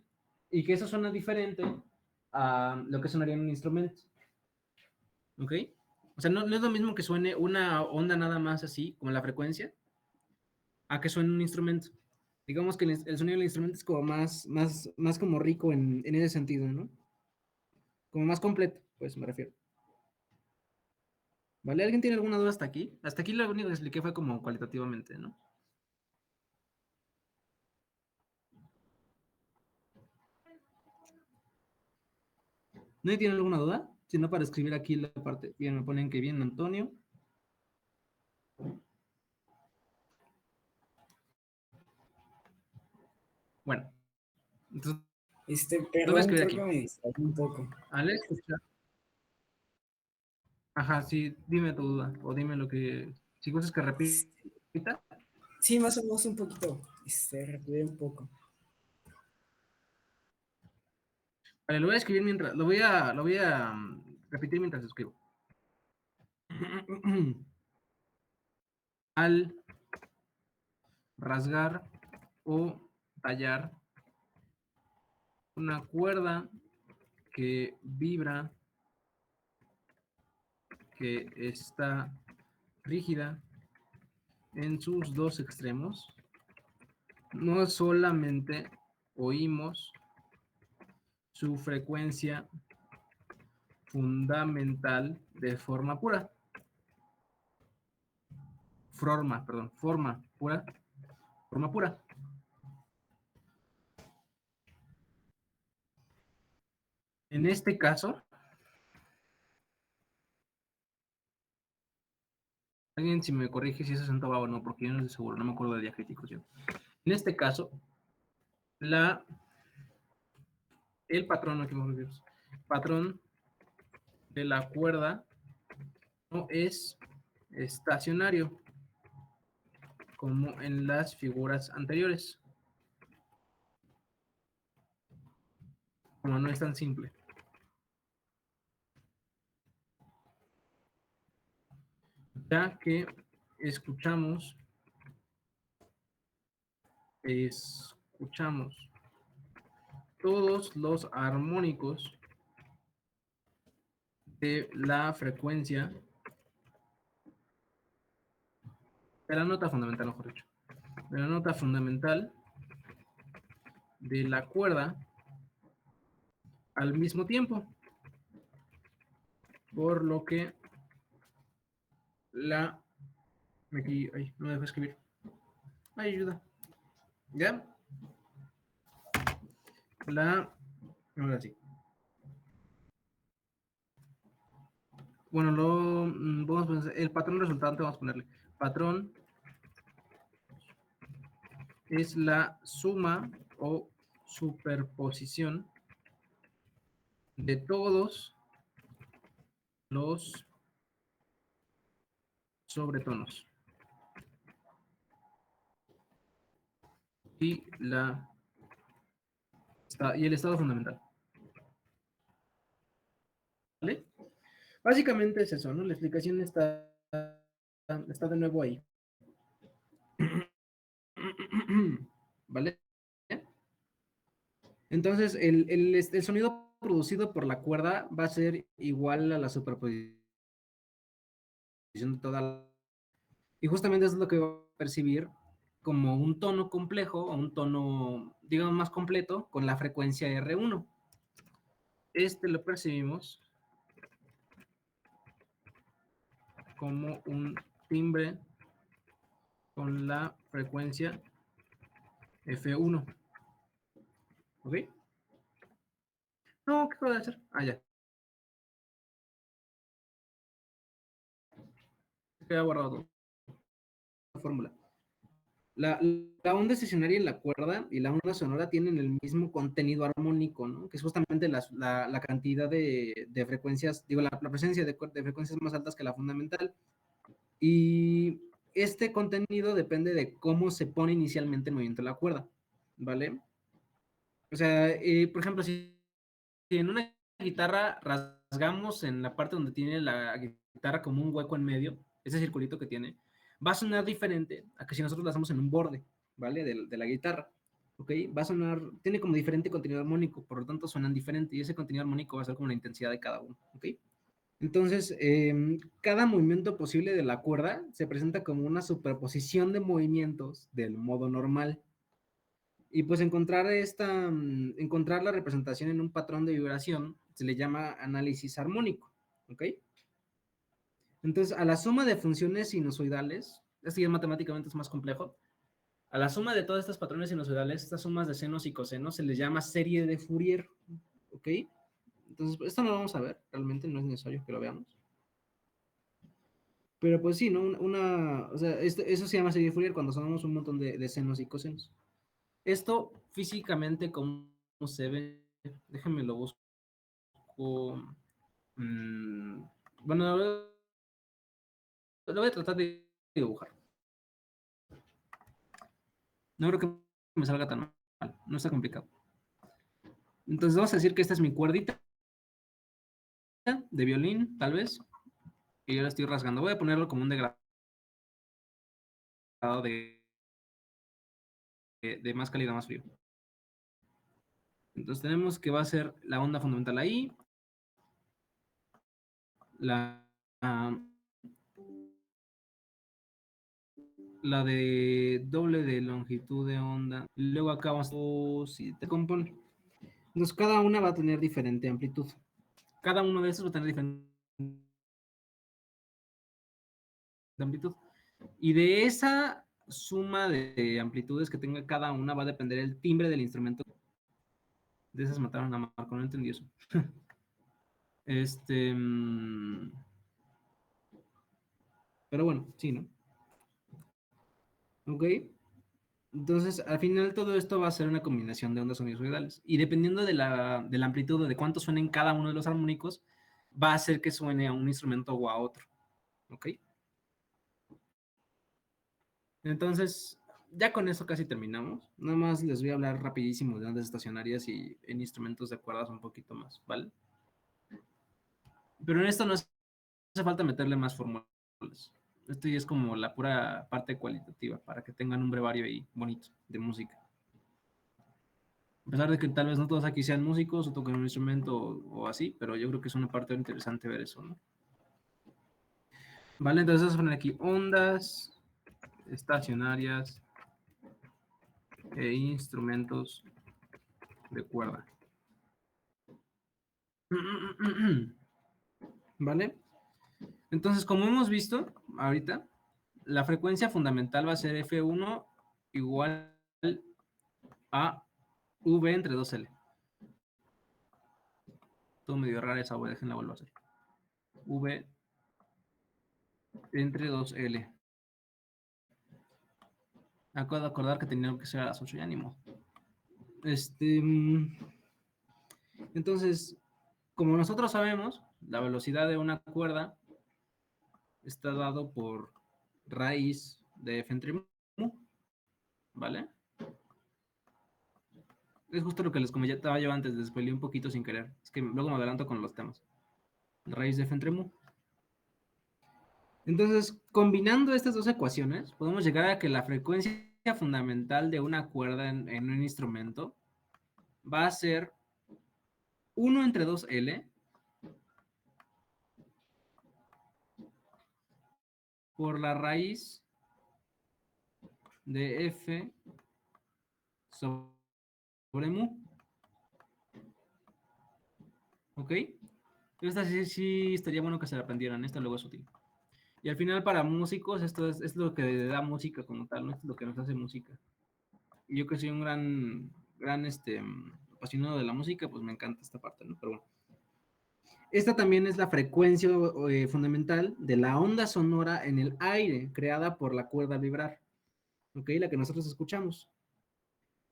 y que eso suena diferente a lo que sonaría en un instrumento. ¿Ok? O sea, no es lo mismo que suene una onda nada más así, como la frecuencia, a que suene un instrumento. Digamos que el sonido del instrumento es como más como rico en ese sentido, ¿no? Como más completo, pues me refiero. ¿Vale? ¿Alguien tiene alguna duda hasta aquí? Hasta aquí lo único que expliqué fue como cualitativamente, ¿no? ¿Nadie tiene alguna duda? Si no, para escribir aquí la parte. Bien, me ponen que bien, Antonio. Bueno, entonces lo voy a Perdón, escribir creo aquí. que me distraí un poco. Alex, ajá, sí, dime tu duda, o dime lo que, si gustas que repita. Sí, más o menos un poquito. Recuerdo un poco. Vale, lo voy a escribir mientras, lo voy a repetir mientras escribo. Al rasgar o tallar una cuerda que vibra, que está rígida en sus dos extremos, no solamente oímos su frecuencia fundamental de forma pura, forma pura. En este caso, alguien si me corrige si es acento va o no, porque yo no estoy seguro, no me acuerdo de diacríticos yo. En este caso, el patrón, aquí vamos a ver, patrón de la cuerda no es estacionario, como en las figuras anteriores. Como no es tan simple. Ya que escuchamos todos los armónicos de la frecuencia, de la nota fundamental, mejor dicho, de la nota fundamental de la cuerda al mismo tiempo, por lo que aquí, ay, no me dejo escribir, ay, ayuda, ¿ya? Ahora sí. Bueno, vamos a pensar, el patrón resultante, vamos a ponerle, patrón es la suma o superposición de todos los sobretonos y y el estado fundamental. ¿Vale? Básicamente es eso, ¿no? La explicación está de nuevo ahí. ¿Vale? Entonces, el sonido producido por la cuerda va a ser igual a la superposición de toda la... Y justamente eso es lo que va a percibir como un tono complejo o un tono, digamos, más completo con la frecuencia R1. Este lo percibimos como un timbre con la frecuencia F1. ¿Ok? No, ¿qué puede hacer? Ah, ya. Queda guardado todo. La fórmula. La onda estacionaria en la cuerda y la onda sonora tienen el mismo contenido armónico, ¿no? Que es justamente la cantidad de frecuencias, digo, la presencia de frecuencias más altas que la fundamental. Y este contenido depende de cómo se pone inicialmente en movimiento la cuerda, ¿vale? O sea, por ejemplo, si en una guitarra rasgamos en la parte donde tiene la guitarra como un hueco en medio, ese circulito que tiene, va a sonar diferente a que si nosotros lo hacemos en un borde, ¿vale? De la guitarra, ¿ok? Va a sonar, tiene como diferente contenido armónico, por lo tanto suenan diferente y ese contenido armónico va a ser como la intensidad de cada uno, ¿ok? Entonces, cada movimiento posible de la cuerda se presenta como una superposición de movimientos del modo normal. Y pues encontrar la representación en un patrón de vibración se le llama análisis armónico, ¿ok? Entonces, a la suma de funciones sinusoidales, esto ya matemáticamente es más complejo, a la suma de todos estos patrones sinusoidales, estas sumas de senos y cosenos, se les llama serie de Fourier, ¿ok? Entonces, esto no lo vamos a ver, realmente no es necesario que lo veamos. Pero pues sí, ¿no? O sea, eso se llama serie Fourier cuando sumamos un montón de senos y cosenos. Esto físicamente, ¿cómo se ve? Déjenme lo busco. Bueno, lo voy a tratar de dibujar. No creo que me salga tan mal, no está complicado. Entonces vamos a decir que esta es mi cuerdita de violín, tal vez, y yo la estoy rasgando. Voy a ponerlo como un degradado de más cálido a más frío. Entonces tenemos que va a ser la onda fundamental ahí, la de doble de longitud de onda. Luego acá vamos a si te compone. Entonces cada una va a tener diferente amplitud. Cada uno de esos va a tener diferente amplitud. Y de esa suma de amplitudes que tenga cada una va a depender el timbre del instrumento. De esas mataron a Marco, no entendí eso. Pero bueno, sí, ¿no? Ok. Entonces, al final todo esto va a ser una combinación de ondas sinusoidales. Y dependiendo de la amplitud, de cuánto suenen cada uno de los armónicos, va a hacer que suene a un instrumento o a otro. ¿Ok? Entonces, ya con eso casi terminamos. Nada más les voy a hablar rapidísimo de ondas estacionarias y en instrumentos de cuerdas un poquito más, ¿vale? Pero en esto no hace falta meterle más fórmulas. Esto ya es como la pura parte cualitativa, para que tengan un brevario ahí bonito de música. A pesar de que tal vez no todos aquí sean músicos o toquen un instrumento o así, pero yo creo que es una parte interesante ver eso, ¿no? Vale, entonces vamos a poner aquí ondas estacionarias e instrumentos de cuerda. ¿Vale? Entonces, como hemos visto ahorita, la frecuencia fundamental va a ser F1 igual a V entre 2L. Todo medio raro esa, déjenla vuelvo a hacer. V entre 2L. Acabo de acordar que tenía que ser a las 8 y ánimo. Entonces, como nosotros sabemos, la velocidad de una cuerda está dado por raíz de F entre mu, ¿vale? Es justo lo que les comentaba yo antes, les spoileé un poquito sin querer. Es que luego me adelanto con los temas. Raíz de F entre mu. Entonces, combinando estas dos ecuaciones, podemos llegar a que la frecuencia fundamental de una cuerda en un instrumento va a ser 1 entre 2L por la raíz de F sobre mu. ¿Ok? Esta sí estaría bueno que se la aprendieran, esta luego es útil. Y al final para músicos esto es lo que da música como tal, ¿no? Esto es lo que nos hace música. Y yo que soy un gran apasionado de la música, pues me encanta esta parte, ¿no? Pero bueno. Esta también es la frecuencia fundamental de la onda sonora en el aire creada por la cuerda vibrar, ¿ok? La que nosotros escuchamos.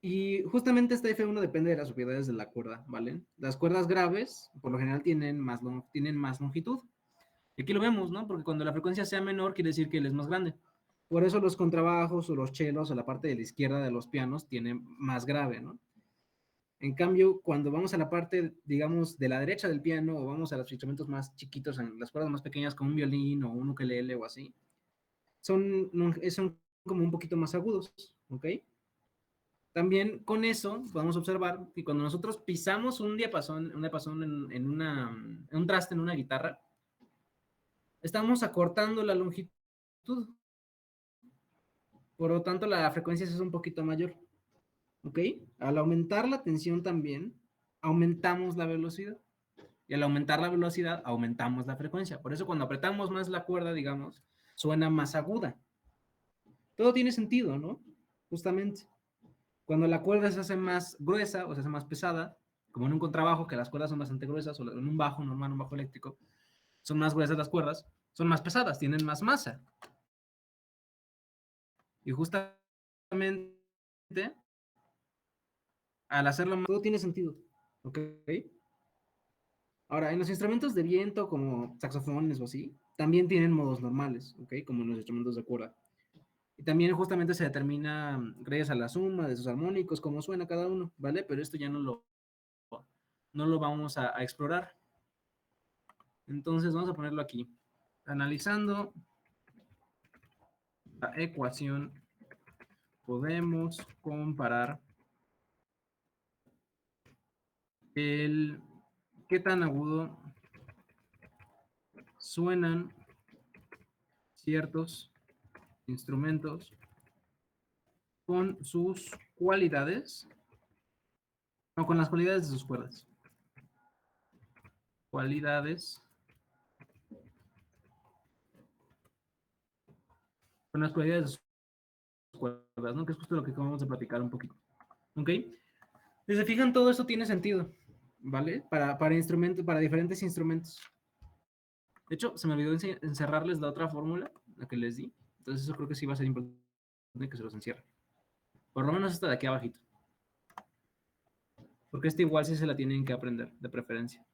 Y justamente esta F1 depende de las propiedades de la cuerda, ¿vale? Las cuerdas graves, por lo general, tienen más longitud. Y aquí lo vemos, ¿no? Porque cuando la frecuencia sea menor, quiere decir que él es más grande. Por eso los contrabajos o los chelos o la parte de la izquierda de los pianos tienen más grave, ¿no? En cambio, cuando vamos a la parte, digamos, de la derecha del piano o vamos a los instrumentos más chiquitos, en las cuerdas más pequeñas como un violín o un ukelele o así, son como un poquito más agudos, ¿ok? También con eso podemos observar que cuando nosotros pisamos un diapasón, en un traste en una guitarra, estamos acortando la longitud. Por lo tanto, la frecuencia es un poquito mayor. ¿Ok? Al aumentar la tensión también, aumentamos la velocidad. Y al aumentar la velocidad, aumentamos la frecuencia. Por eso cuando apretamos más la cuerda, digamos, suena más aguda. Todo tiene sentido, ¿no? Justamente. Cuando la cuerda se hace más gruesa o se hace más pesada, como en un contrabajo, que las cuerdas son bastante gruesas, o en un bajo normal, un bajo eléctrico, son más gruesas las cuerdas, son más pesadas, tienen más masa. Y justamente al hacerlo más, todo tiene sentido. ¿Ok? Ahora, en los instrumentos de viento, como saxofones o así, también tienen modos normales, ¿ok? Como en los instrumentos de cuerda. Y también justamente se determina, gracias a la suma de sus armónicos, cómo suena cada uno, ¿vale? Pero esto ya no lo vamos a explorar. Entonces vamos a ponerlo aquí. Analizando la ecuación, podemos comparar el qué tan agudo suenan ciertos instrumentos con sus cualidades, no, con las cualidades de sus cuerdas. Cualidades con las cualidades de sus cuerdas, ¿no? Que es justo lo que acabamos de platicar un poquito. ¿Ok? Si se fijan, todo esto tiene sentido, ¿vale? Para instrumentos, para diferentes instrumentos. De hecho, se me olvidó encerrarles la otra fórmula, la que les di. Entonces eso creo que sí va a ser importante que se los encierre. Por lo menos esta de aquí abajito. Porque esta igual sí se la tienen que aprender, de preferencia.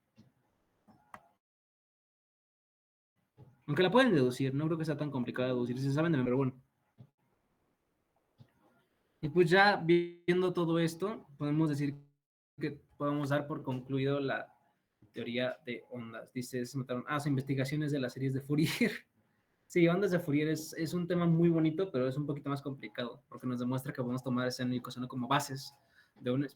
Aunque la pueden deducir, no creo que sea tan complicado de deducir, si se saben de memoria, pero bueno. Y pues ya viendo todo esto, podemos decir que podemos dar por concluido la teoría de ondas. Dice, son investigaciones de las series de Fourier. Sí, ondas de Fourier es un tema muy bonito, pero es un poquito más complicado, porque nos demuestra que podemos tomar seno y coseno como bases bueno,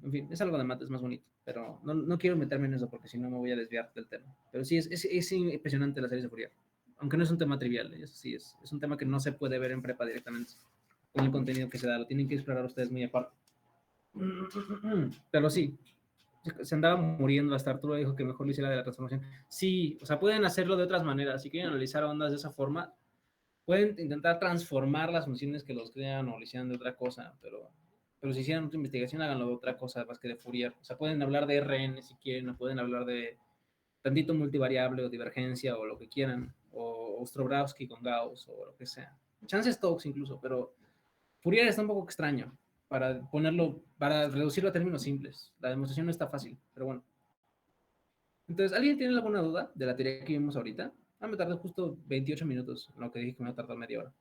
en fin, es algo de mates más bonito, pero no quiero meterme en eso porque si no me voy a desviar del tema. Pero sí, es impresionante las series de Fourier, aunque no es un tema trivial, eso sí, es un tema que no se puede ver en prepa directamente con el contenido que se da, lo tienen que explorar ustedes muy aparte. Pero sí, se andaba muriendo, hasta Arturo dijo que mejor lo hiciera de la transformación. Sí, o sea, pueden hacerlo de otras maneras. Si quieren analizar ondas de esa forma, pueden intentar transformar las funciones que los crean o lo hicieran de otra cosa, pero si hicieran otra investigación, háganlo de otra cosa más que de Fourier. O sea, pueden hablar de RN si quieren, o pueden hablar de tantito multivariable o divergencia o lo que quieran, o Ostrowski con Gauss o lo que sea. Chance Stokes incluso, pero Fourier está un poco extraño para reducirlo a términos simples. La demostración no está fácil, pero bueno. Entonces, ¿alguien tiene alguna duda de la teoría que vimos ahorita? Me tardé justo 28 minutos, lo que dije que me iba a tardar media hora.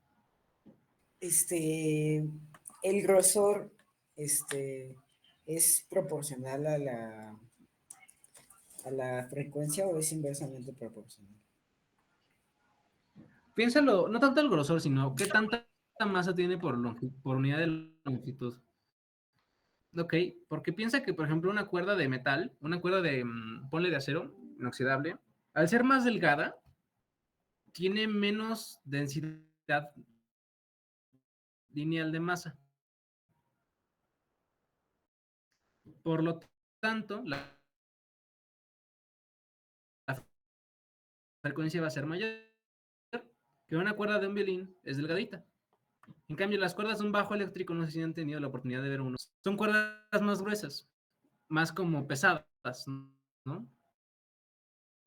El grosor, es proporcional a la frecuencia o es inversamente proporcional. Piénsalo, no tanto el grosor, sino qué tanta masa tiene por unidad de longitud. Ok, porque piensa que, por ejemplo, una cuerda de metal, una cuerda de, ponle de acero, inoxidable, al ser más delgada, tiene menos densidad lineal de masa. Por lo tanto, la frecuencia va a ser mayor, que una cuerda de un violín es delgadita. En cambio, las cuerdas de un bajo eléctrico, no sé si han tenido la oportunidad de ver uno, son cuerdas más gruesas, más como pesadas, ¿no?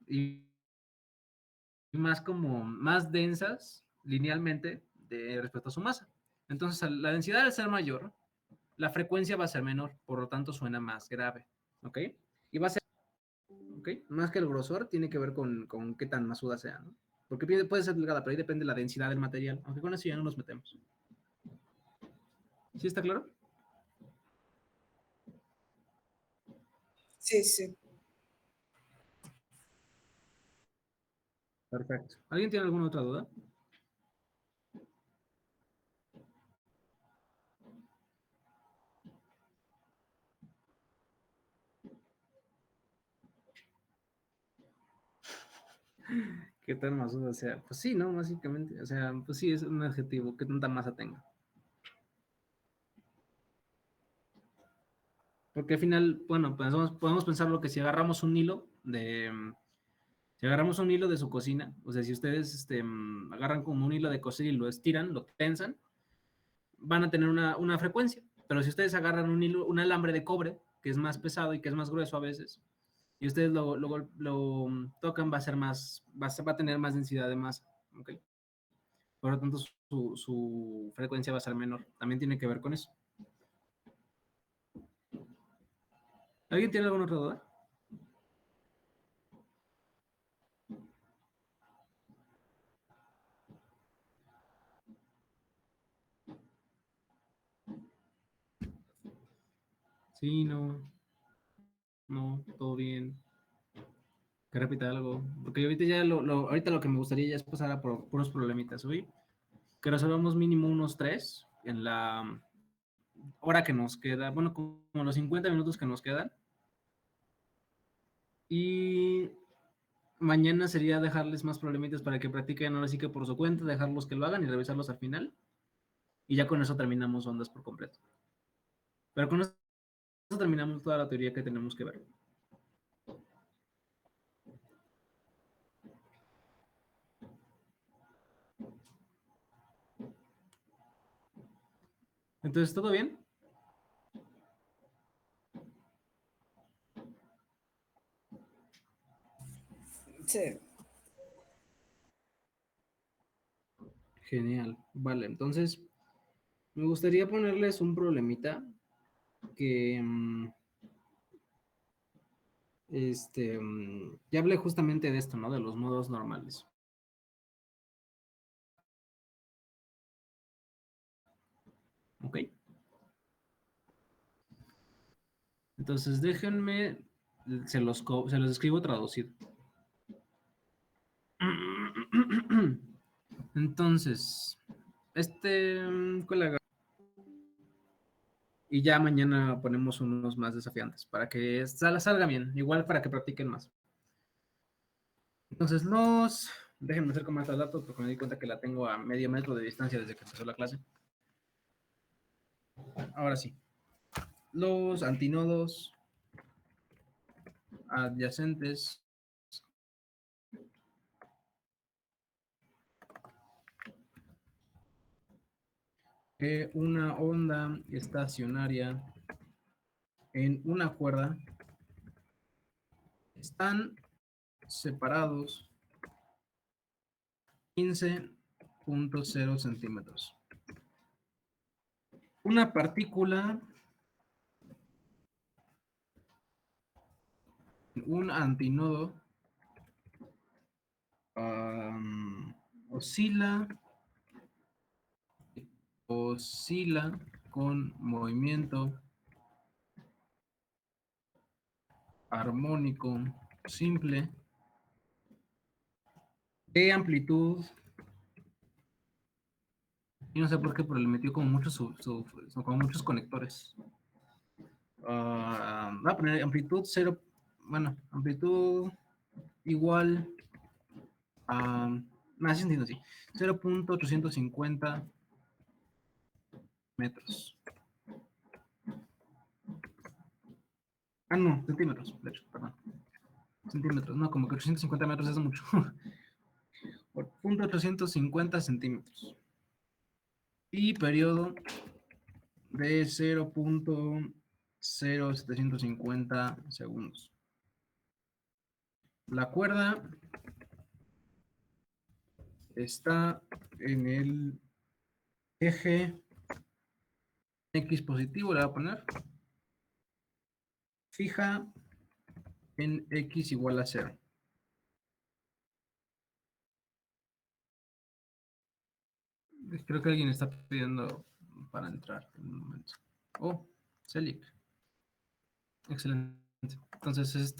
Y más como más densas linealmente respecto a su masa. Entonces, la densidad al ser mayor, la frecuencia va a ser menor, por lo tanto suena más grave, ¿ok? Y va a ser, ¿ok? Más que el grosor, tiene que ver con qué tan masuda sea, ¿no? Porque puede ser delgada, pero ahí depende de la densidad del material, aunque con eso ya no nos metemos. ¿Sí está claro? Sí, sí. Perfecto. ¿Alguien tiene alguna otra duda? ¿Qué tan masuda sea? Pues sí, ¿no? Básicamente. O sea, pues sí, es un adjetivo. ¿Qué tanta masa tenga? Porque al final, bueno, podemos pensar lo que si agarramos un hilo de su cocina, o sea, si ustedes agarran como un hilo de coser y lo estiran, lo tensan, van a tener una frecuencia. Pero si ustedes agarran un alambre de cobre, que es más pesado y que es más grueso a veces, y ustedes lo tocan, va a ser más, va a tener más densidad de masa, ¿ok? Por lo tanto, su frecuencia va a ser menor. También tiene que ver con eso. ¿Alguien tiene alguna otra duda? Sí, no, todo bien. Que repita algo. Porque ahorita ya ahorita lo que me gustaría ya es pasar a puros problemitas, ¿sí? Que resolvamos mínimo unos 3 en la hora que nos queda, bueno, como los 50 minutos que nos quedan. Y mañana sería dejarles más problemitas para que practiquen ahora sí que por su cuenta, dejarlos que lo hagan y revisarlos al final. Y ya con eso terminamos ondas por completo. Pero con eso terminamos toda la teoría que tenemos que ver. Entonces, ¿todo bien? Sí. Genial. Vale, entonces me gustaría ponerles un problemita que ya hablé justamente de esto, ¿no? De los modos normales. ¿Ok? Entonces déjenme, se los escribo traducido. Entonces, colega, y ya mañana ponemos unos más desafiantes para que salga bien, igual para que practiquen más. Entonces, déjenme hacer como más datos porque me di cuenta que la tengo a medio metro de distancia desde que empezó la clase. Ahora sí, los antinodos adyacentes que una onda estacionaria en una cuerda están separados 15.0 centímetros. Una partícula, un antinodo, oscila con movimiento armónico simple de amplitud, y no sé por qué, pero le metió como como muchos conectores. Voy a poner amplitud 0, bueno, amplitud igual a, así entiendo, sí, 0.850 metros. No, centímetros, de hecho, perdón. Centímetros, no, como que 850 metros es mucho. Por 0.850 centímetros. Y periodo de 0.0750 segundos. La cuerda está en el eje X positivo, le voy a poner. Fija en X igual a 0. Creo que alguien está pidiendo para entrar en un momento. Oh, Celic. Excelente. Entonces,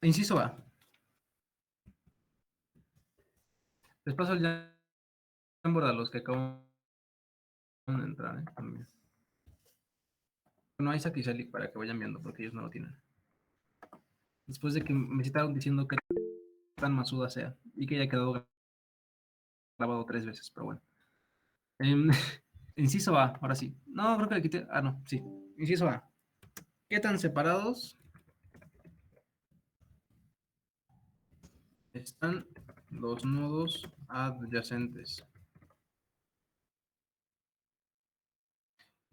inciso A. Les paso el Jamboard a los que acaban de entrar, también. Bueno, Isaac y Celic para que vayan viendo, porque ellos no lo tienen. Después de que me citaron diciendo que tan masuda sea y que haya quedado grabado 3 veces, pero bueno. Inciso A, ahora sí. No, creo que le quité. No, sí. Inciso A. ¿Qué tan separados están los nodos adyacentes?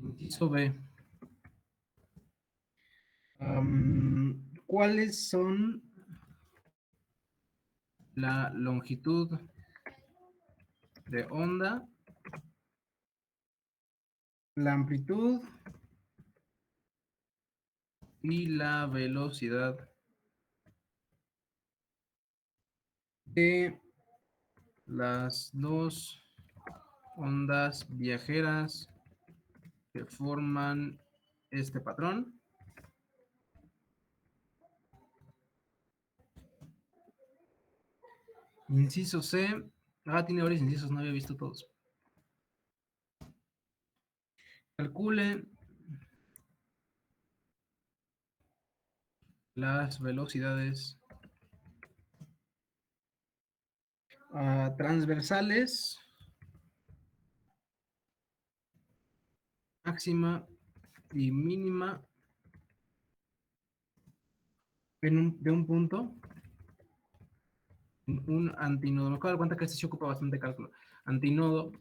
Inciso B. ¿Cuáles son la longitud de onda, la amplitud y la velocidad de las dos ondas viajeras que forman este patrón? Inciso C. Tiene varios incisos, no había visto todos. Calcule las velocidades transversales máxima y mínima de un punto en un antinodo. Me acabo de dar cuenta que este se ocupa bastante cálculo. Antinodo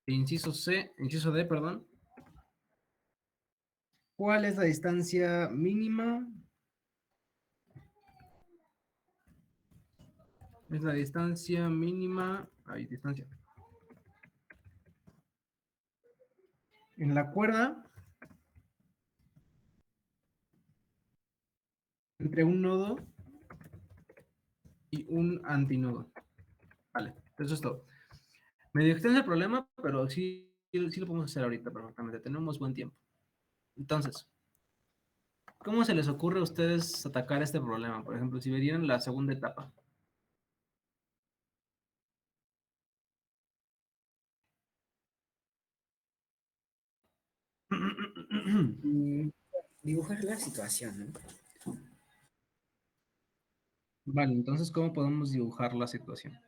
de inciso D, perdón. ¿Cuál es la distancia mínima? Es la distancia mínima. Hay distancia. En la cuerda entre un nodo y un antinodo. Vale, eso es todo. Medio extenso el problema, pero sí lo podemos hacer ahorita perfectamente. Tenemos buen tiempo. Entonces, ¿cómo se les ocurre a ustedes atacar este problema? Por ejemplo, si verían la segunda etapa. Mm, Dibujar la situación, ¿no? Vale, entonces, ¿cómo podemos dibujar la situación?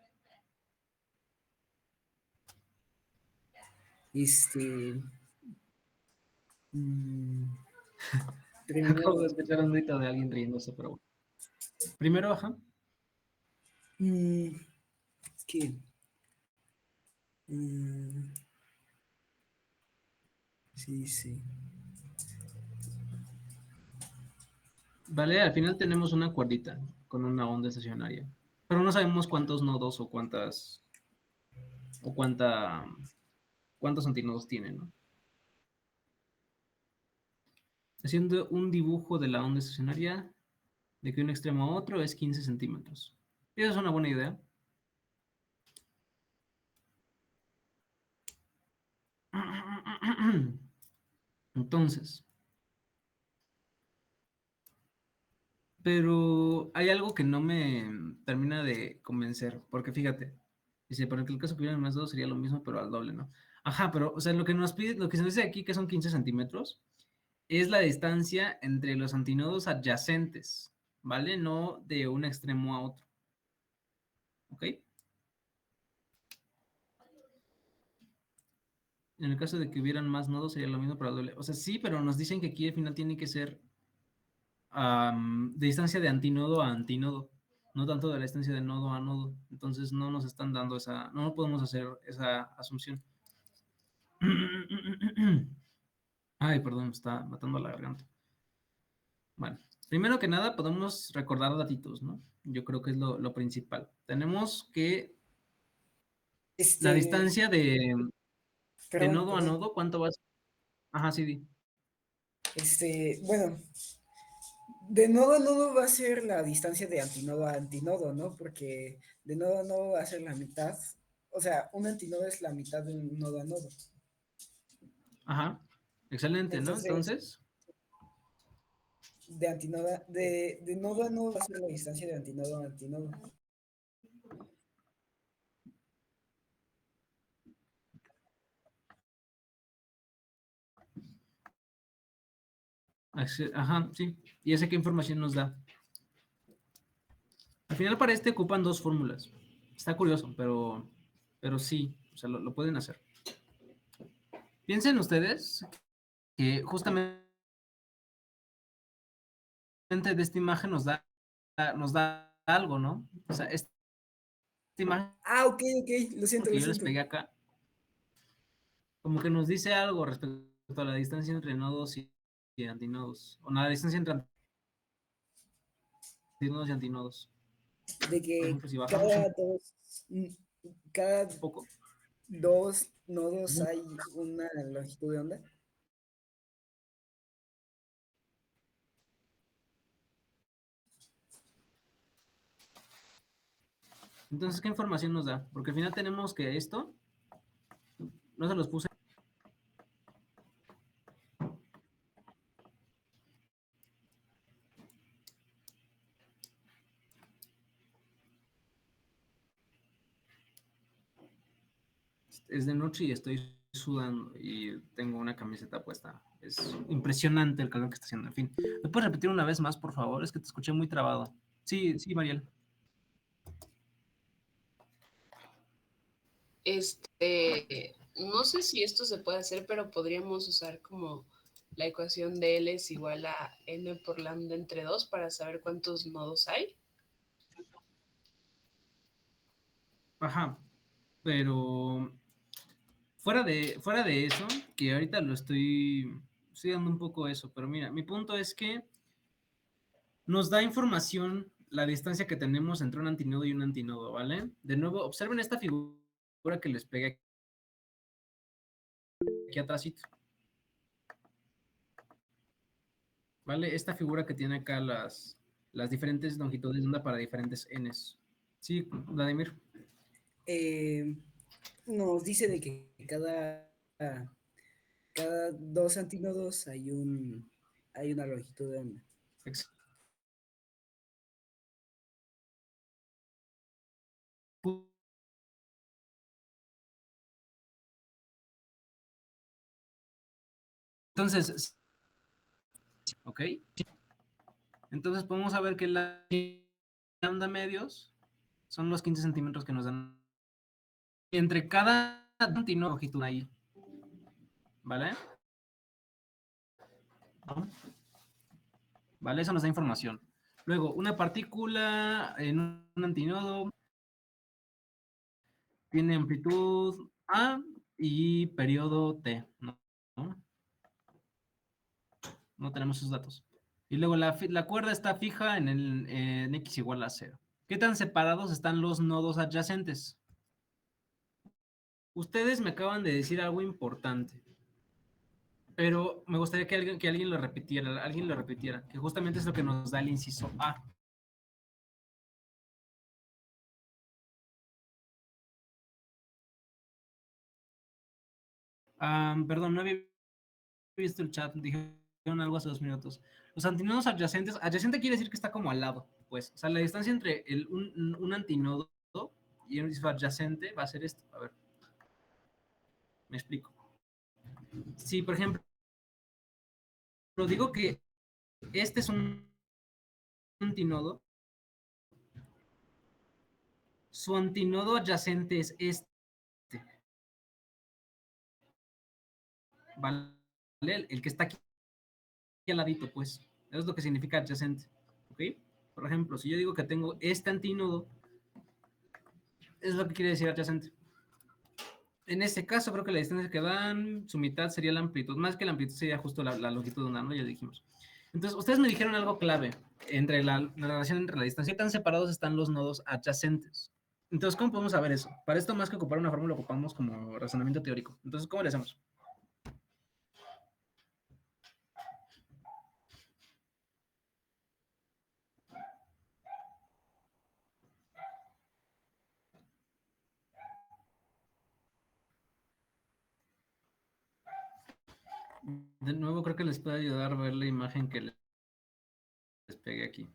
Este. mm, Acabo de Primero. escuchar un grito de alguien riéndose, pero bueno. Primero, ajá. Es que. mm, sí, sí. Vale, al final tenemos una cuerdita con una onda estacionaria. Pero no sabemos cuántos nodos o cuántos antinodos tienen, ¿no? Haciendo un dibujo de la onda estacionaria de que un extremo a otro es 15 centímetros. Esa es una buena idea. Entonces, pero hay algo que no me termina de convencer, porque fíjate, dice, por el caso que hubieran más dos sería lo mismo, pero al doble, ¿no? Ajá, pero, o sea, lo que nos pide, lo que se nos dice aquí, que son 15 centímetros, es la distancia entre los antinodos adyacentes, ¿vale? No de un extremo a otro, ¿ok? En el caso de que hubieran más nodos sería lo mismo, pero al doble. O sea, sí, pero nos dicen que aquí al final tiene que ser de distancia de antinodo a antinodo, no tanto de la distancia de nodo a nodo. Entonces no nos están dando esa, no podemos hacer esa asunción. Ay, perdón, me está matando la garganta. Bueno, primero que nada podemos recordar datitos, ¿no? Yo creo que es lo principal. Tenemos que la Este. distancia de Perdón, nodo a perdón. nodo, ¿cuánto va a ser? Ajá, sí, di. Bueno, de nodo a nodo va a ser la distancia de antinodo a antinodo, ¿no? Porque de nodo a nodo va a ser la mitad. O sea, un antinodo es la mitad de un nodo a nodo. Ajá, excelente, ¿no? Entonces, Entonces, de nodo a nodo va a ser la distancia de antinodo a antinodo. ajá, sí. ¿Y ese qué información nos da? Al final para este ocupan dos fórmulas. Está curioso, pero sí, o sea, lo pueden hacer. Piensen ustedes que justamente de esta imagen nos da algo, ¿no? O sea, esta imagen Ah, ok, ok, lo siento, que lo yo les siento. pegué acá, como que nos dice algo respecto a la distancia entre nodos y antinodos, o la distancia entre antinodos y antinodos. De Por que ejemplo, si bajamos un cada poco, dos nodos hay una longitud de onda. entonces, ¿qué información nos da? Porque al final tenemos que esto, no se los puse. Es de noche y estoy sudando y tengo una camiseta puesta. Es impresionante el calor que está haciendo. En fin, ¿me puedes repetir una vez más, por favor? Es que te escuché muy trabado. Sí, sí, Mariel. No sé si esto se puede hacer, pero podríamos usar como la ecuación de L es igual a n por lambda entre 2 para saber cuántos nodos hay. Ajá, pero fuera de eso, que ahorita estoy dando un poco eso, pero mira, mi punto es que nos da información la distancia que tenemos entre un antinodo y un antinodo, ¿vale? De nuevo, observen esta figura que les pegué aquí atrásito. ¿Vale? Esta figura que tiene acá las diferentes longitudes de onda para diferentes n's. Sí, Vladimir. Nos dice de que cada dos antínodos hay una longitud de onda. Entonces, ¿ok? Entonces podemos saber que la lambda medios son los 15 centímetros que nos dan entre cada antinodo longitud ahí. ¿Vale? ¿Vale? Eso nos da información. Luego, una partícula en un antinodo tiene amplitud A y periodo T, ¿no? No tenemos esos datos. Y luego la cuerda está fija en x igual a 0. ¿Qué tan separados están los nodos adyacentes? Ustedes me acaban de decir algo importante, pero me gustaría que alguien lo repitiera, que justamente es lo que nos da el inciso A. Perdón, no había visto el chat, dijeron algo hace 2 minutos. Los antinodos adyacentes, adyacente quiere decir que está como al lado, pues. O sea, la distancia entre un antinodo y un adyacente va a ser esto. A ver, me explico. Si, por ejemplo, digo que este es un antinodo, su antinodo adyacente es este, ¿vale? El que está aquí al ladito, pues. Eso es lo que significa adyacente, ¿ok? Por ejemplo, si yo digo que tengo este antínodo, es lo que quiere decir adyacente. En este caso, creo que la distancia que dan, su mitad sería la amplitud. Más que la amplitud sería justo la longitud de una, ¿no? Ya dijimos. Entonces, ustedes me dijeron algo clave entre la relación entre la distancia. ¿Qué tan separados están los nodos adyacentes? Entonces, ¿cómo podemos saber eso? Para esto, más que ocupar una fórmula, ocupamos como razonamiento teórico. Entonces, ¿cómo le hacemos? De nuevo, creo que les puede ayudar a ver la imagen que les pegué aquí.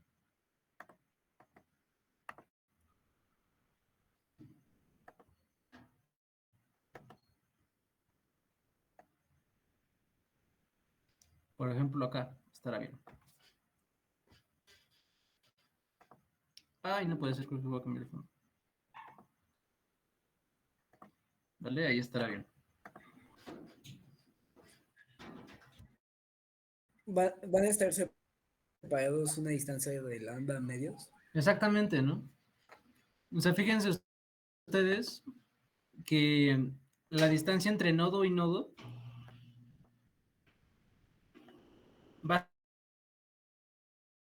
Por ejemplo, acá estará bien. Ay, no puede ser, creo que voy a cambiar de fondo. Vale, ahí estará bien. Van a estar separados una distancia de lambda medios. Exactamente, ¿no? O sea, fíjense ustedes que la distancia entre nodo y nodo va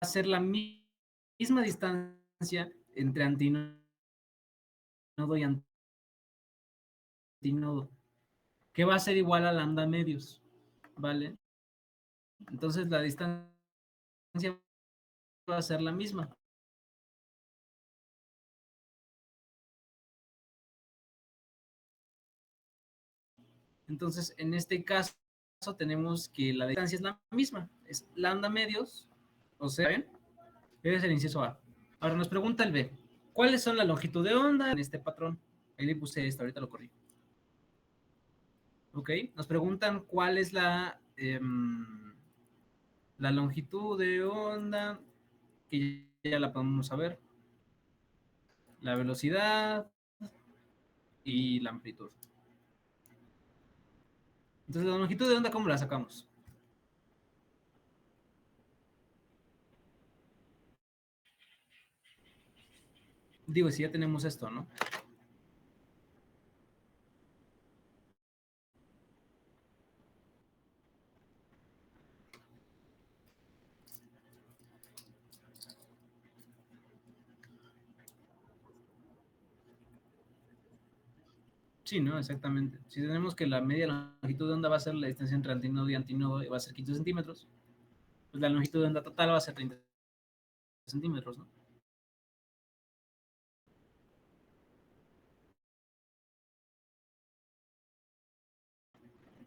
a ser la misma distancia entre antinodo y antinodo, que va a ser igual a lambda medios, ¿vale? Entonces la distancia va a ser la misma. Entonces, en este caso tenemos que la distancia es la misma, es lambda medios, o sea, ¿ven? Ese es el inciso A. Ahora nos pregunta el B, ¿cuáles son la longitud de onda en este patrón? Ahí le puse esto, ahorita lo corrí. Ok, nos preguntan cuál es la longitud de onda, que ya la podemos saber, la velocidad y la amplitud. Entonces, la longitud de onda, ¿cómo la sacamos? Digo, si ya tenemos esto, ¿no? Sí, ¿no? Exactamente. Si tenemos que la media longitud de onda va a ser la distancia entre antinodo y antinodo, y va a ser 15 centímetros, pues la longitud de onda total va a ser 30 centímetros, ¿no?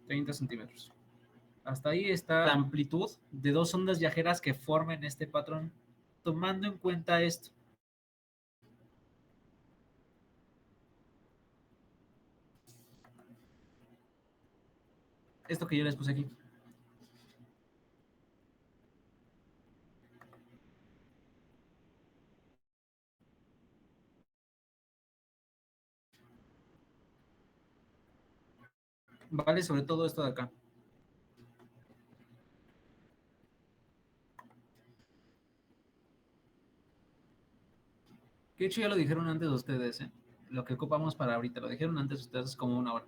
30 centímetros. Hasta ahí está la amplitud de dos ondas viajeras que formen este patrón, tomando en cuenta esto. Esto que yo les puse aquí. Vale, sobre todo esto de acá. Que de hecho ya lo dijeron antes ustedes, ¿eh? Lo que ocupamos para ahorita, lo dijeron antes ustedes como una hora.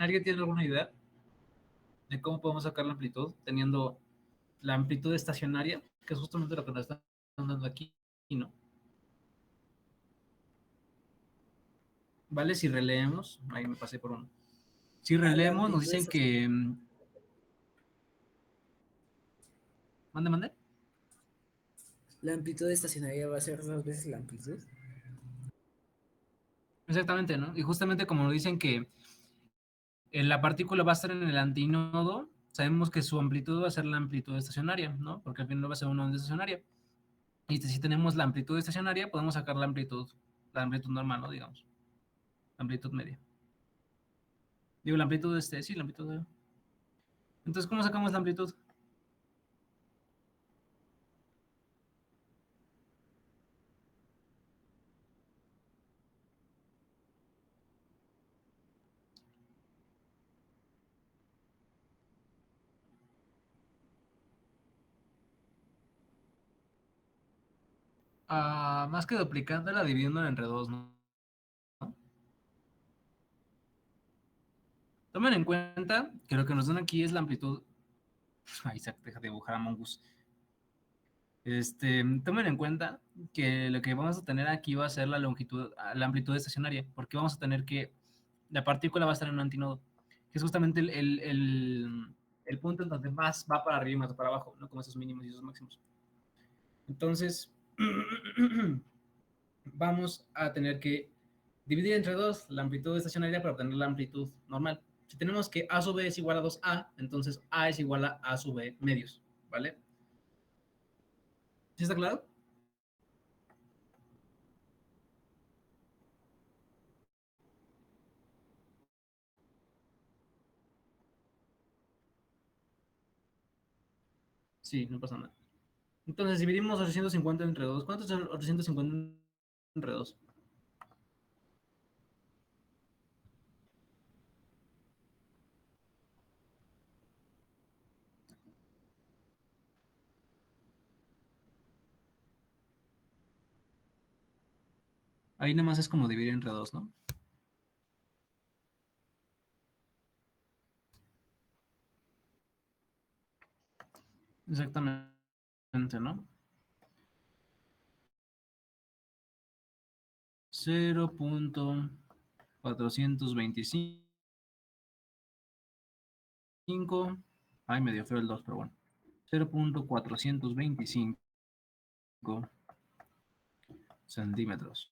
¿Alguien tiene alguna idea de cómo podemos sacar la amplitud teniendo la amplitud estacionaria, que es justamente lo que nos están dando aquí, ¿no? ¿Vale? Si releemos, ahí me pasé por uno. Si La releemos, nos amplitud dicen es que... Mande, mande. la amplitud estacionaria va a ser 2 veces la amplitud. Exactamente, ¿no? Y justamente como nos dicen que la partícula va a estar en el antinodo, sabemos que su amplitud va a ser la amplitud estacionaria, ¿no? Porque al final va a ser una onda estacionaria. Y si tenemos la amplitud estacionaria, podemos sacar la amplitud normal, ¿no? Digamos, la amplitud media. Digo, la amplitud, sí, la amplitud. Entonces, ¿cómo sacamos la amplitud? Más que duplicándola, dividiéndola entre dos, ¿no? Tomen en cuenta que lo que nos dan aquí es la amplitud. Ahí se deja de dibujar a Mongoose. Tomen en cuenta que lo que vamos a tener aquí va a ser la amplitud estacionaria, porque vamos a tener que la partícula va a estar en un antinodo, que es justamente el punto en donde más va para arriba y más para abajo, ¿no? Como esos mínimos y esos máximos. Entonces, vamos a tener que dividir entre dos la amplitud estacionaria para obtener la amplitud normal. Si tenemos que A sub B es igual a 2A, entonces A es igual a sub B medios, ¿vale? ¿Sí está claro? Sí, no pasa nada. Entonces dividimos 850 entre 2. ¿Cuánto es 850 entre 2? Ahí nada más es como dividir entre 2, ¿no? Exactamente, ¿no? 0.425. Ay, medio feo el 2, pero bueno. 0.425 centímetros.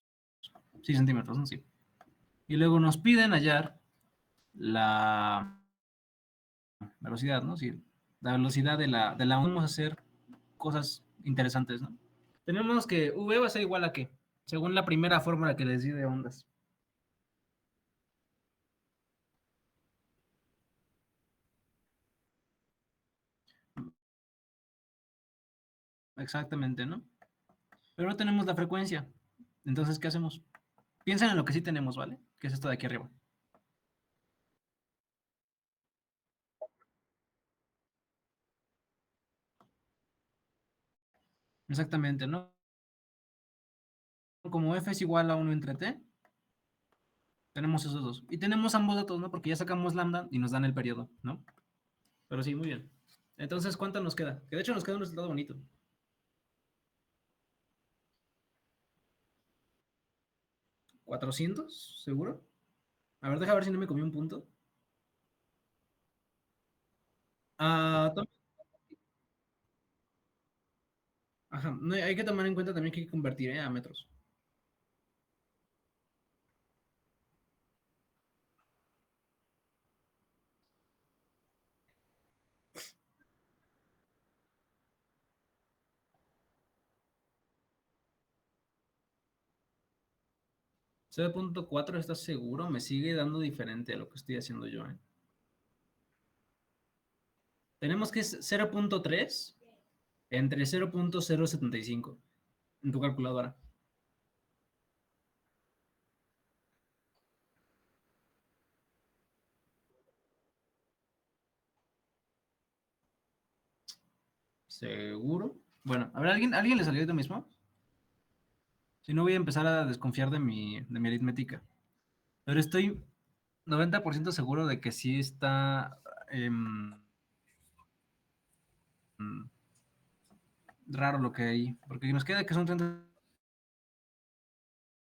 Sí, centímetros, ¿no? Sí. Y luego nos piden hallar la velocidad, ¿no? Sí, la velocidad de la vamos a hacer cosas interesantes, ¿no? Tenemos que V va a ser igual a qué, según la primera fórmula que les di de ondas. Exactamente, ¿no? Pero no tenemos la frecuencia. Entonces, ¿qué hacemos? Piensen en lo que sí tenemos, ¿vale? Que es esto de aquí arriba. Exactamente, ¿no? Como F es igual a 1 entre T, tenemos esos dos. Y tenemos ambos datos, ¿no? Porque ya sacamos lambda y nos dan el periodo, ¿no? Pero sí, muy bien. Entonces, ¿cuánto nos queda? Que de hecho nos queda un resultado bonito. ¿400? ¿Seguro? A ver, deja ver si no me comí un punto. Ah, ajá. No, hay que tomar en cuenta también que hay que convertir a metros. ¿0.4 estás seguro? Me sigue dando diferente a lo que estoy haciendo yo, ¿eh? Tenemos que es 0.3 entre 0.075 en tu calculadora. ¿Seguro? Bueno, a ver, ¿alguien le salió de lo mismo? Si no, voy a empezar a desconfiar de mi aritmética. Pero estoy 90% seguro de que sí está raro lo que hay. Porque nos queda que son 30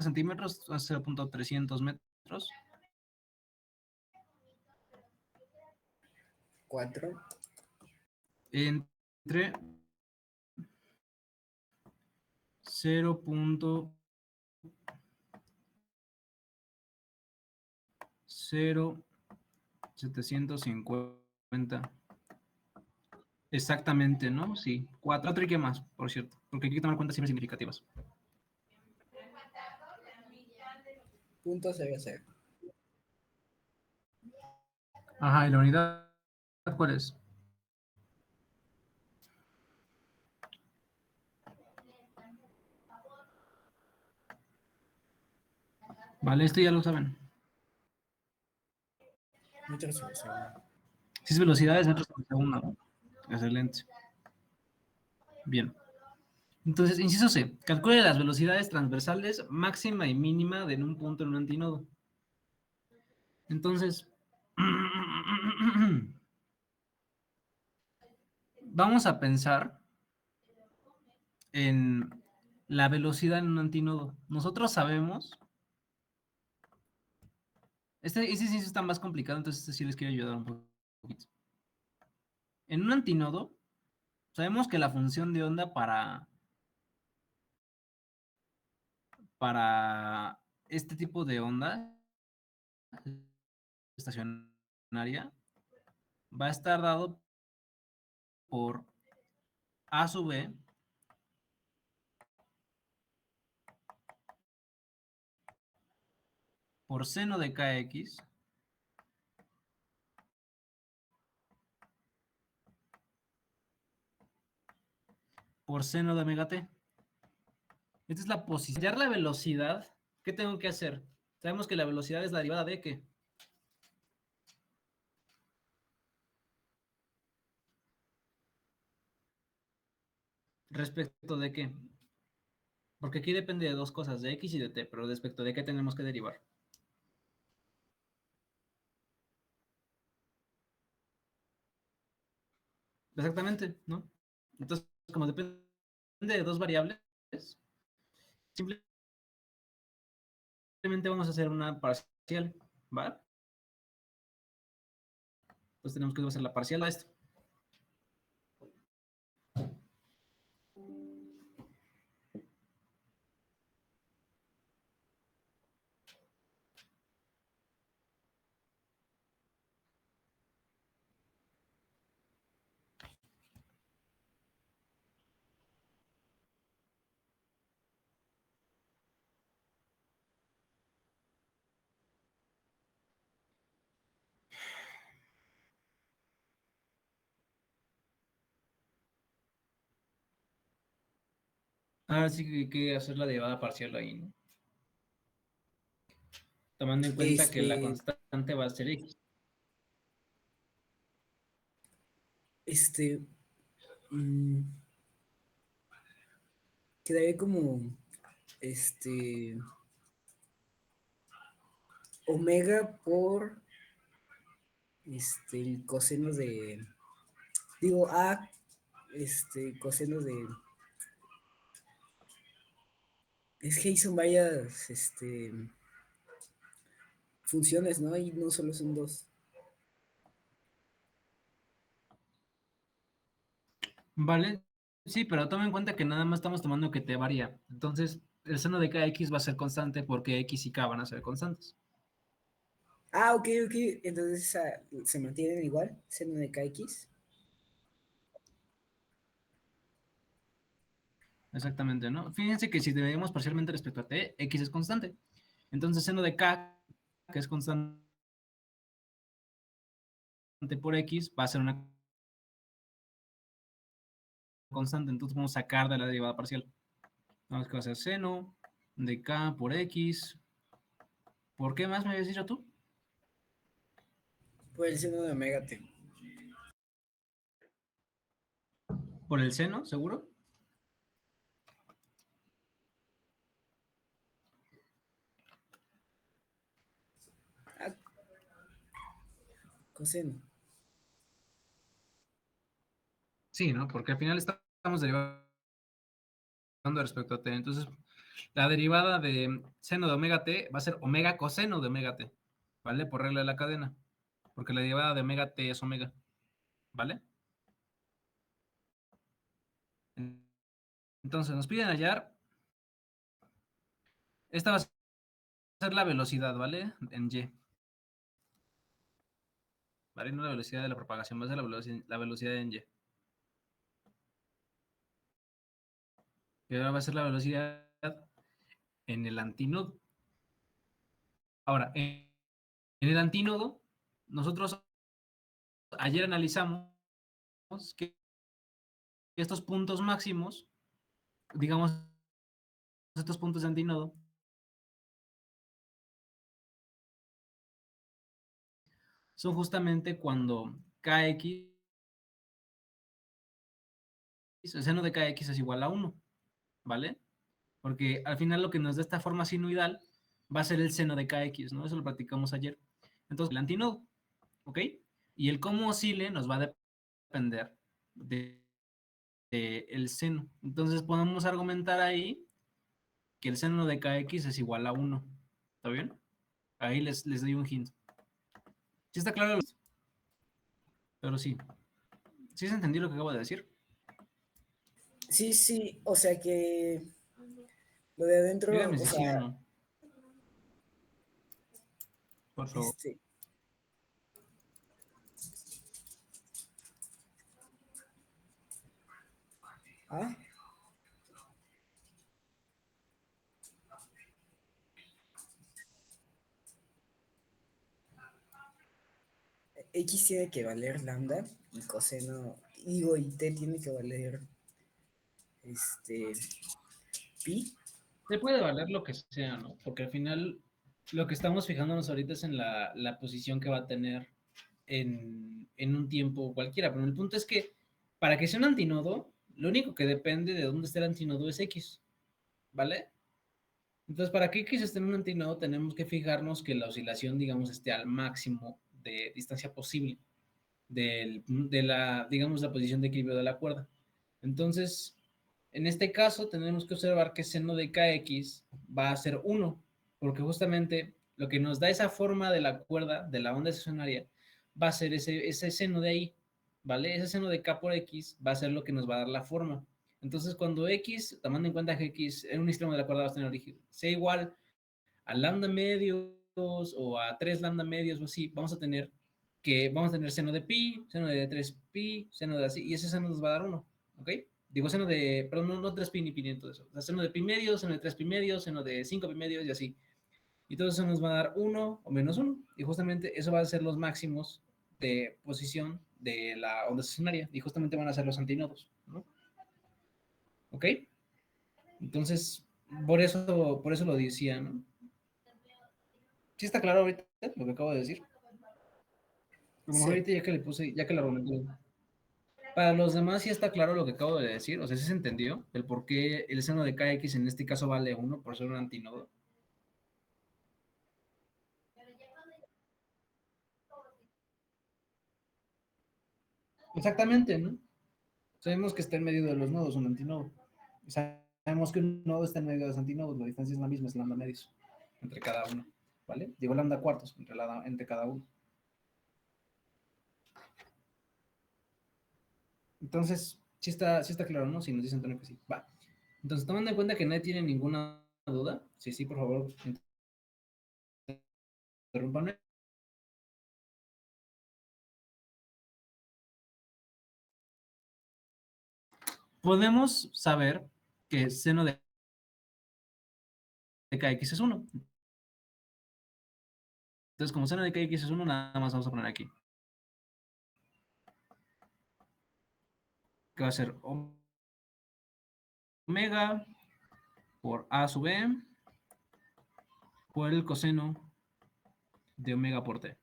centímetros, 0.300 metros. 4. Entre 0.0750. Exactamente, ¿no? Sí. 4 y qué más, por cierto. Porque hay que tomar cuentas siempre significativas. Punto 00. Ajá, ¿y la unidad cuál es? Vale, esto ya lo saben. Metros sobre segundo. Si es velocidades, metros por segundo, ¿no? Excelente. Bien. Entonces, inciso C. Calcule las velocidades transversales máxima y mínima de un punto en un antinodo. Entonces, vamos a pensar en la velocidad en un antinodo. Nosotros sabemos. Este sí está más complicado, entonces sí les quiero ayudar un poquito. En un antinodo, sabemos que la función de onda para este tipo de onda estacionaria va a estar dado por A sub B por seno de kx por seno de omega t. Esta es la posición. Hallar la velocidad, ¿qué tengo que hacer? Sabemos que la velocidad es la derivada de ¿qué? ¿Respecto de qué? Porque aquí depende de dos cosas, de x y de t, pero respecto de qué tenemos que derivar. Exactamente, ¿no? Entonces, como depende de dos variables, simplemente vamos a hacer una parcial, ¿va? Entonces tenemos que hacer la parcial a esto. Ahora sí que hay que hacer la derivada parcial ahí, ¿no? Tomando en cuenta que la Este, constante va a ser x. este, mm, quedaría como, este, omega por, el coseno de, digo, a, coseno de, es que hizo varias, funciones, ¿no? Y no solo son dos. ¿Vale? Sí, pero toma en cuenta que nada más estamos tomando que t varía. Entonces, el seno de kx va a ser constante porque x y k van a ser constantes. Ah, ok, ok. Entonces se mantienen igual, seno de kx. Exactamente, ¿no? Fíjense que si dividimos parcialmente respecto a t, x es constante. Entonces, seno de k, que es constante por x, va a ser una constante. Entonces, vamos a sacar de la derivada parcial. Vamos a hacer seno de k por x. ¿Por qué más me habías dicho tú? Por el seno de omega t. ¿Por el seno, seguro? Ah, coseno. Sí, ¿no? Porque al final estamos derivando respecto a t. Entonces, la derivada de seno de omega t va a ser omega coseno de omega t, ¿vale? Por regla de la cadena. Porque la derivada de omega t es omega, ¿vale? Entonces, nos piden hallar. Esta va a ser la velocidad, ¿vale? En y. ¿Vale? No la velocidad de la propagación, va a ser la velocidad en y. Y ahora va a ser la velocidad en el antínodo. Ahora, en el antínodo, nosotros ayer analizamos que estos puntos máximos, digamos, estos puntos de antínodo, son justamente cuando kx, el seno de kx es igual a 1, ¿vale? Porque al final lo que nos da esta forma sinuidal va a ser el seno de kx, ¿no? Eso lo platicamos ayer. Entonces, el antinodo, ¿ok? Y el cómo oscile nos va a depender de el seno. Entonces podemos argumentar ahí que el seno de kx es igual a 1. ¿Está bien? Ahí les doy un hint. ¿Sí está claro? Pero sí. ¿Sí se entendió lo que acabo de decir? Sí, sí, o sea que lo de adentro, Díganme o si sea, sí o no, por favor. este, ah, x tiene que valer lambda y coseno, digo, y t tiene que valer pi. Se puede valer lo que sea, ¿no? Porque al final lo que estamos fijándonos ahorita es en la posición que va a tener en un tiempo cualquiera. Pero el punto es que para que sea un antinodo, lo único que depende de dónde esté el antinodo es X, ¿vale? Entonces, para que X esté en un antinodo, tenemos que fijarnos que la oscilación, digamos, esté al máximo de distancia posible de la, digamos, la posición de equilibrio de la cuerda. Entonces, en este caso, tenemos que observar que seno de kx va a ser 1, porque justamente lo que nos da esa forma de la cuerda, de la onda estacionaria, va a ser ese seno de ahí, ¿vale? Ese seno de k por x va a ser lo que nos va a dar la forma. Entonces, cuando x, tomando en cuenta que x en un extremo de la cuerda va a tener origen, sea igual a lambda medios o a 3 lambda medios o así, vamos a tener seno de pi, seno de 3pi, seno de así, y ese seno nos va a dar 1, ¿ok? Digo seno de, perdón, no 3pi ni pi ni todo eso. O sea, seno de pi medios, seno de 3pi medios, seno de 5pi medios y así. Y todo eso nos va a dar 1 o menos 1. Y justamente eso va a ser los máximos de posición de la onda estacionaria. Y justamente van a ser los antinodos, ¿no? ¿Ok? Entonces, por eso lo decía, ¿no? ¿Sí está claro ahorita lo que acabo de decir? Como Sí. ahorita ya que le puse, ya que la argumenté. Para los demás sí está claro lo que acabo de decir, o sea, sí se entendió el por qué el seno de kx en este caso vale 1 por ser un antinodo. Exactamente, ¿no? Sabemos que está en medio de los nodos un antinodo. Sabemos que un nodo está en medio de los antinodos, la distancia es la misma, es lambda medios entre cada uno, ¿vale? Digo lambda cuartos entre cada uno. Entonces, sí está claro, ¿no? Si nos dice Antonio que sí. Va. Entonces, tomando en cuenta que nadie tiene ninguna duda, sí, por favor, interrúmpame. Podemos saber que seno de kx es 1. Entonces, como seno de kx es 1, nada más vamos a poner aquí. Que va a ser omega por a sub e por el coseno de omega por t.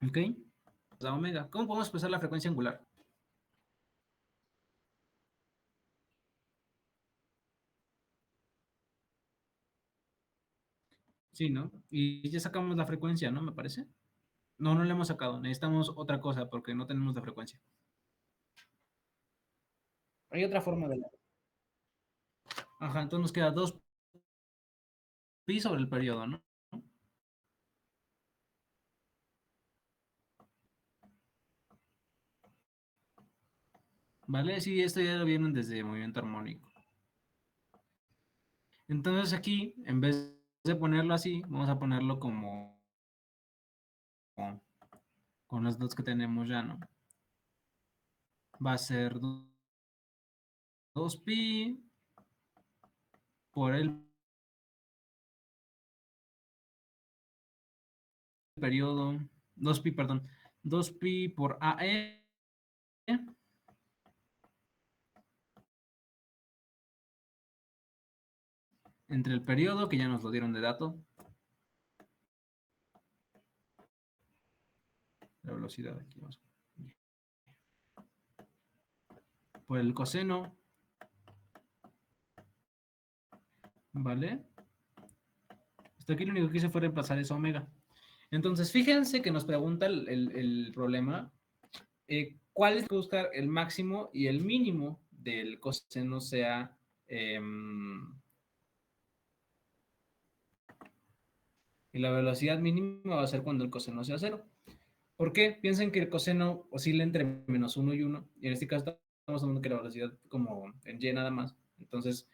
¿Ok? La omega. ¿Cómo podemos expresar la frecuencia angular? Sí, ¿no? Y ya sacamos la frecuencia, ¿no? Me parece. No, no la hemos sacado. Necesitamos otra cosa porque no tenemos la frecuencia. Hay otra forma de la... Ajá, entonces nos queda 2pi sobre el periodo, ¿no? ¿Vale? Sí, esto ya lo vieron desde movimiento armónico. Entonces aquí, en vez de ponerlo así, vamos a ponerlo como con los dos que tenemos ya, ¿no? Va a ser 2pi por el periodo, 2pi, perdón, 2pi por AE entre el periodo, que ya nos lo dieron de dato, la velocidad aquí, vamos, por el coseno, ¿vale? Esto aquí lo único que hice fue reemplazar esa omega. Entonces, fíjense que nos pregunta el problema, ¿cuál es que buscar el máximo y el mínimo del coseno sea y la velocidad mínima va a ser cuando el coseno sea 0. ¿Por qué? Piensen que el coseno oscila entre menos 1 y 1, y en este caso estamos hablando que la velocidad como en y nada más. Entonces,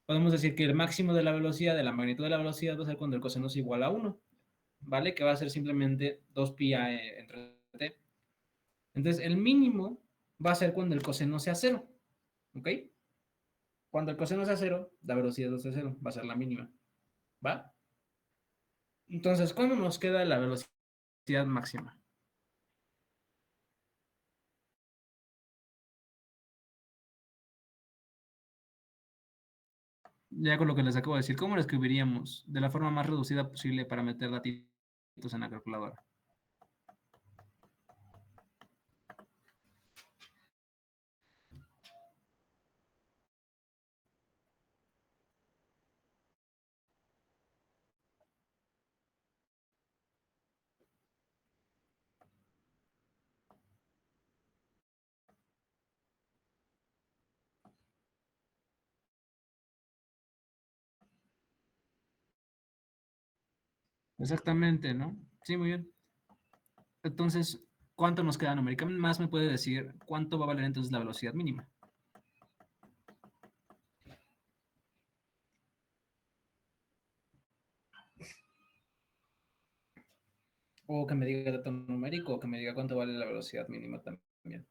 podemos decir que el máximo de la velocidad, de la magnitud de la velocidad, va a ser cuando el coseno es igual a 1, ¿vale? Que va a ser simplemente 2pi a entre t. Entonces, el mínimo va a ser cuando el coseno sea 0, ¿ok? Cuando el coseno sea 0, la velocidad va a ser 0, va a ser la mínima, ¿va? Entonces, ¿cuándo nos queda la velocidad máxima? ya con lo que les acabo de decir, ¿cómo lo escribiríamos de la forma más reducida posible para meter datitos en la calculadora? Exactamente, ¿no? Sí, muy bien. Entonces, ¿cuánto nos queda numéricamente? Más me puede decir cuánto va a valer entonces la velocidad mínima. O que me diga dato numérico, o que me diga cuánto vale la velocidad mínima también.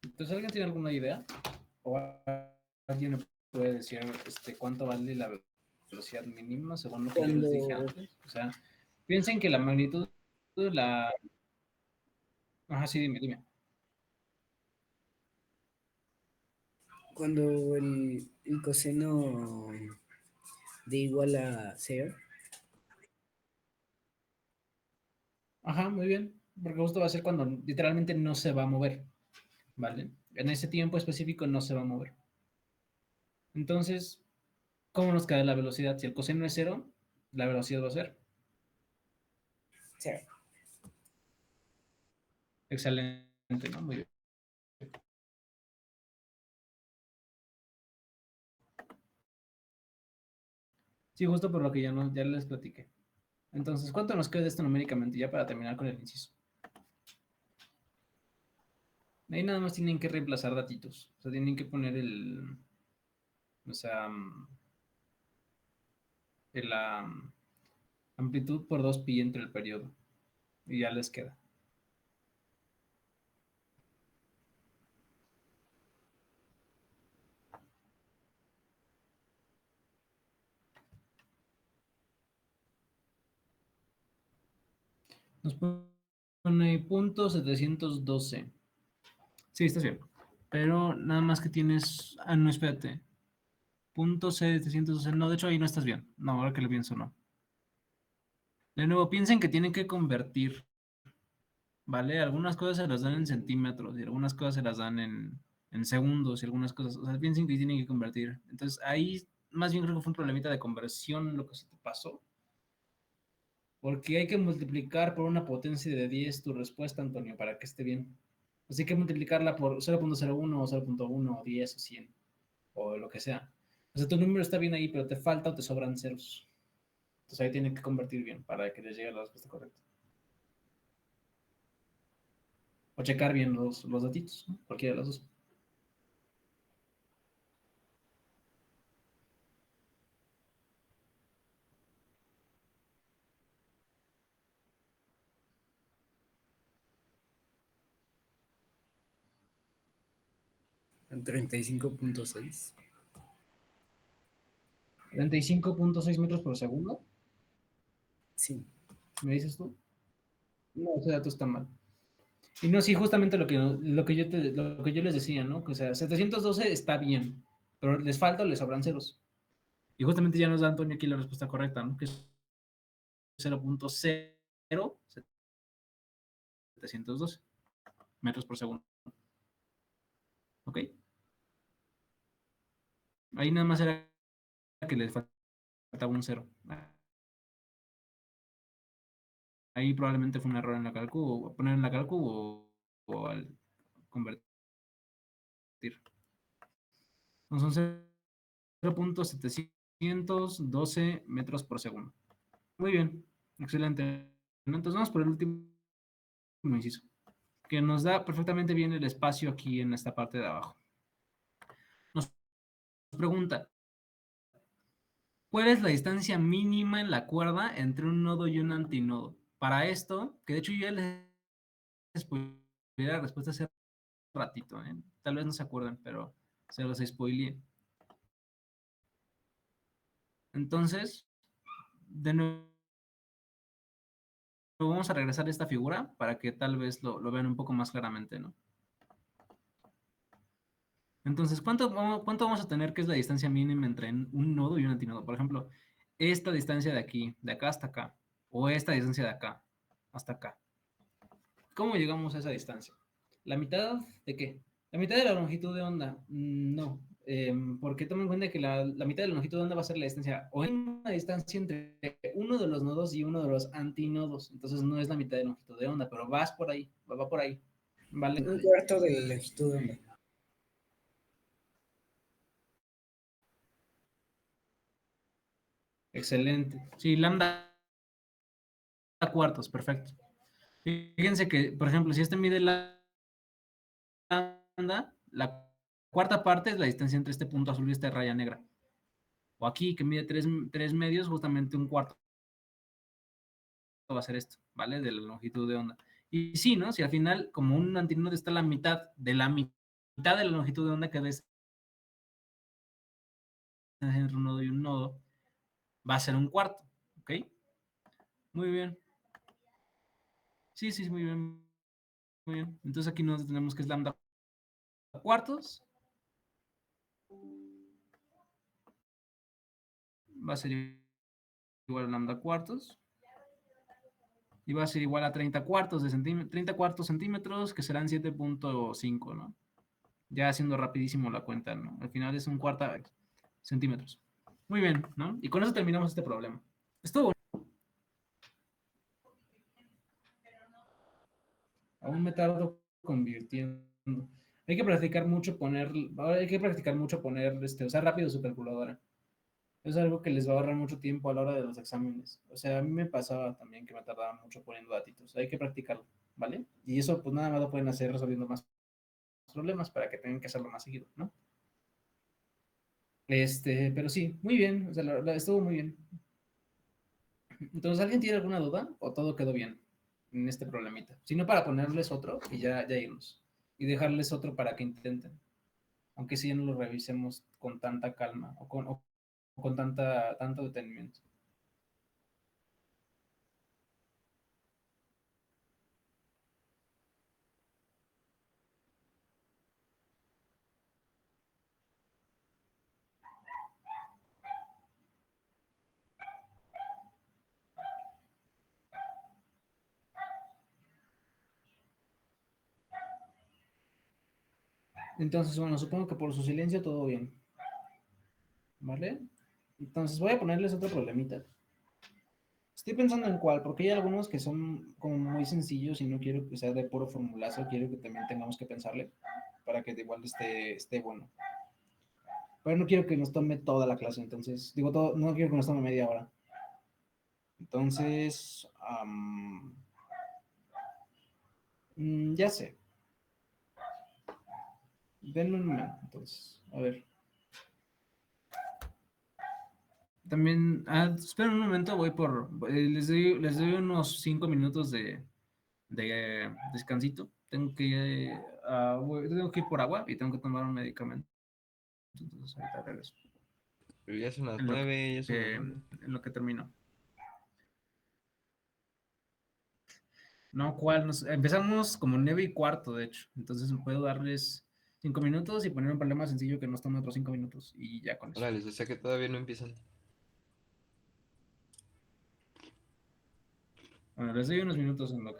Entonces, ¿alguien tiene alguna idea? ¿O alguien me puede decir cuánto vale la velocidad mínima según lo que yo les dije Cuando, antes? O sea, piensen que la magnitud de la... Ajá, sí, dime. cuando el coseno de igual a cero. Ajá, muy bien. Porque justo va a ser cuando literalmente no se va a mover, ¿vale? En ese tiempo específico no se va a mover. Entonces, ¿cómo nos queda la velocidad? Si el coseno es cero, la velocidad va a ser. Cero. Excelente, ¿no? Muy bien. Sí, justo por lo que ya les platiqué. Entonces, ¿cuánto nos queda esto numéricamente? Ya para terminar con el inciso. Ahí nada más tienen que reemplazar datitos. O sea, tienen que poner o sea, la amplitud por 2pi entre el periodo. Y ya les queda. Nos pone punto 712. Sí, estás bien. Pero nada más que tienes... Ah, no, espérate. Punto 712. No, de hecho ahí no estás bien. No, ahora que lo pienso, no. De nuevo, piensen que tienen que convertir, ¿vale? Algunas cosas se las dan en centímetros y algunas cosas se las dan en segundos y algunas cosas, o sea, piensen que tienen que convertir. Entonces ahí más bien creo que fue un problemita de conversión lo que se te pasó, porque hay que multiplicar por una potencia de 10 tu respuesta, Antonio, para que esté bien. Así que multiplicarla por 0.01 o 0.1 o 10 o 100 o lo que sea. O sea, tu número está bien ahí, pero te falta o te sobran ceros. Entonces ahí tienen que convertir bien para que les llegue la respuesta correcta. O checar bien los datitos, ¿no? Cualquiera de las dos. En 35.6. 35.6 metros por segundo, Sí. ¿me dices tú? No, ese dato está mal. Y no, sí, justamente lo que yo les decía, ¿no? Que, o sea, 712 está bien, pero les falta o les sobran ceros. Y justamente ya nos da Antonio aquí la respuesta correcta, ¿no? Que es 0.0712 metros por segundo. ¿Ok? Ahí nada más era que les faltaba un cero. Ahí probablemente fue un error en la calcu, poner en la calcu o al convertir. No, son 0.712 metros por segundo. Muy bien, excelente. Entonces vamos por el último inciso, que nos da perfectamente bien el espacio aquí en esta parte de abajo. pregunta, ¿cuál es la distancia mínima en la cuerda entre un nodo y un antinodo? Para esto, que de hecho yo ya les spoileé la respuesta hace ratito, ¿eh? Tal vez no se acuerdan, pero se los spoileé. Entonces, de nuevo vamos a regresar a esta figura para que tal vez lo vean un poco más claramente, ¿no? Entonces, ¿cuánto vamos a tener que es la distancia mínima entre un nodo y un antinodo? Por ejemplo, esta distancia de aquí, de acá hasta acá, o esta distancia de acá hasta acá. ¿Cómo llegamos a esa distancia? ¿La mitad de qué? ¿La mitad de la longitud de onda? No, porque tomen en cuenta que la mitad de la longitud de onda va a ser la distancia, o es una distancia entre uno de los nodos y uno de los antinodos. Entonces no es la mitad de longitud de onda, pero vas por ahí, va por ahí, ¿vale? Un cuarto de la longitud de onda. Excelente. Sí, lambda cuartos, perfecto. Fíjense que, por ejemplo, si este mide lambda, la cuarta parte es la distancia entre este punto azul y esta raya negra. O aquí, que mide 3 medios, justamente un cuarto va a ser esto, ¿vale? De la longitud de onda. Y sí, ¿no? Si al final, como un antinodo está a la mitad de la longitud de onda que es entre un nodo y un nodo, va a ser un cuarto, ¿ok? Muy bien. Sí, sí, muy bien. Muy bien. Entonces aquí nos tenemos que es lambda cuartos. Va a ser igual a lambda cuartos. Y va a ser igual a 30 cuartos de 30 cuartos centímetros, que serán 7.5, ¿no? Ya haciendo rapidísimo la cuenta, ¿no? Al final es un cuarta centímetros. Muy bien, ¿no? Y con eso terminamos este problema. Estuvo. Aún me tardo convirtiendo. Hay que practicar mucho poner, usar rápido su calculadora. Es algo que les va a ahorrar mucho tiempo a la hora de los exámenes. O sea, a mí me pasaba también que me tardaba mucho poniendo datitos. Hay que practicarlo, ¿vale? Y eso pues nada más lo pueden hacer resolviendo más problemas para que tengan que hacerlo más seguido, ¿no? Pero sí, muy bien, o sea, la verdad, estuvo muy bien. Entonces, ¿alguien tiene alguna duda o todo quedó bien en este problemita? Si no, para ponerles otro y ya irnos. Y dejarles otro para que intenten. Aunque si ya no lo revisemos con tanta calma o con tanto detenimiento. Entonces, bueno, supongo que por su silencio todo bien. ¿Vale? Entonces voy a ponerles otro problemita. Estoy pensando en cuál, porque hay algunos que son como muy sencillos y no quiero que sea de puro formulazo, quiero que también tengamos que pensarle para que igual esté bueno. Pero no quiero que nos tome toda la clase, entonces, digo, no quiero que nos tome media hora. Entonces, ya sé. Denme un momento, entonces, a ver. También, esperen un momento, les doy unos 5 minutos de descansito. Tengo que ir por agua y tengo que tomar un medicamento. Entonces, ahorita regreso. Pero ya son las En lo 9, ya son las que, 9. en lo que termino. No, ¿cuál? Empezamos como 9:15, de hecho. Entonces puedo darles 5 minutos y poner un problema sencillo que nos tome otros 5 minutos. Y ya con eso. Órale, o sea que todavía no empiezan. Bueno, les doy unos minutos no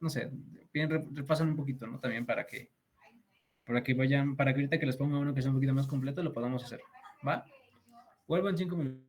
sé, bien repasan un poquito, ¿no? También para que ahorita que les ponga uno que sea un poquito más completo, lo podamos hacer. ¿Va? Vuelvo en 5 minutos.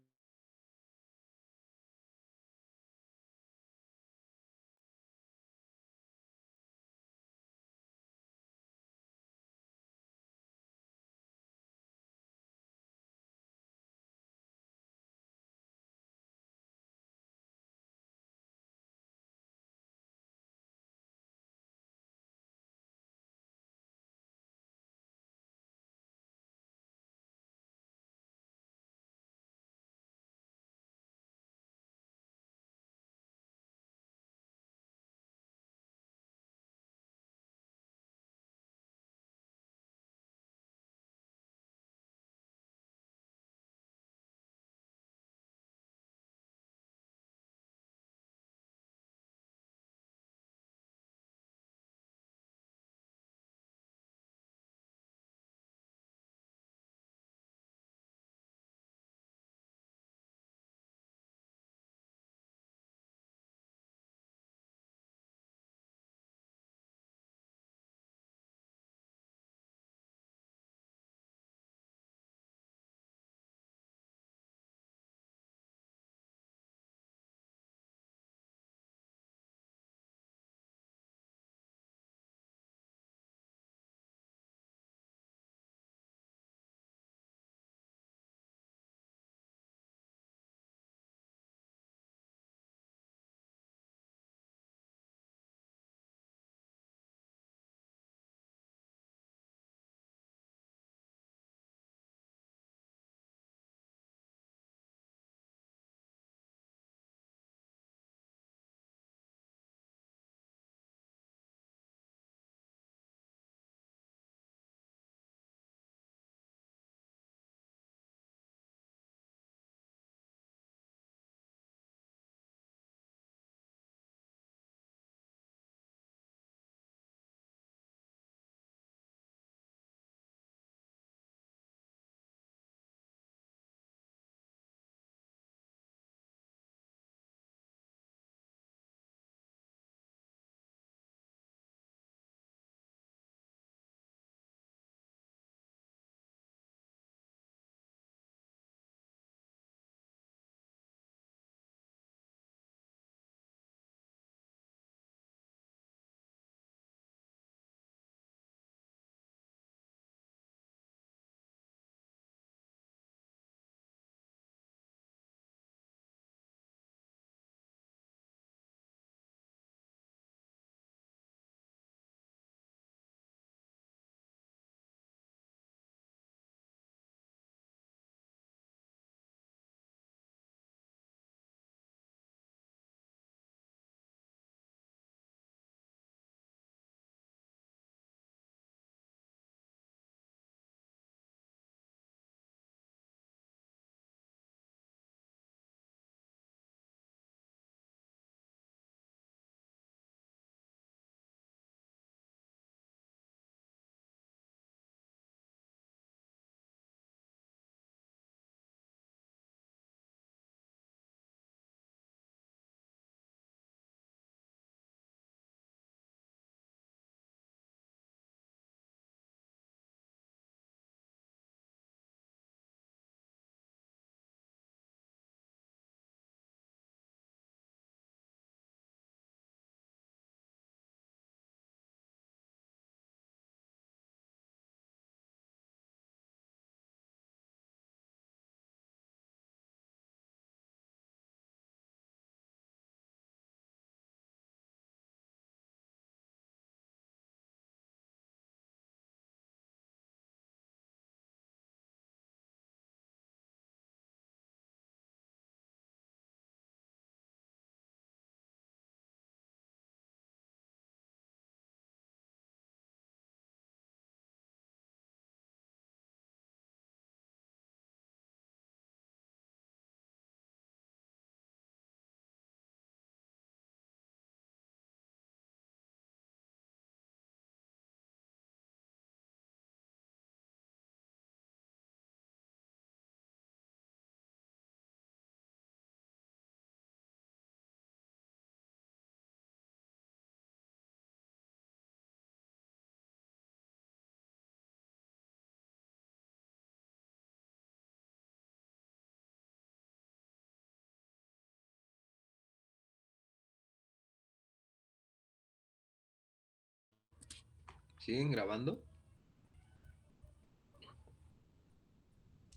¿Siguen grabando?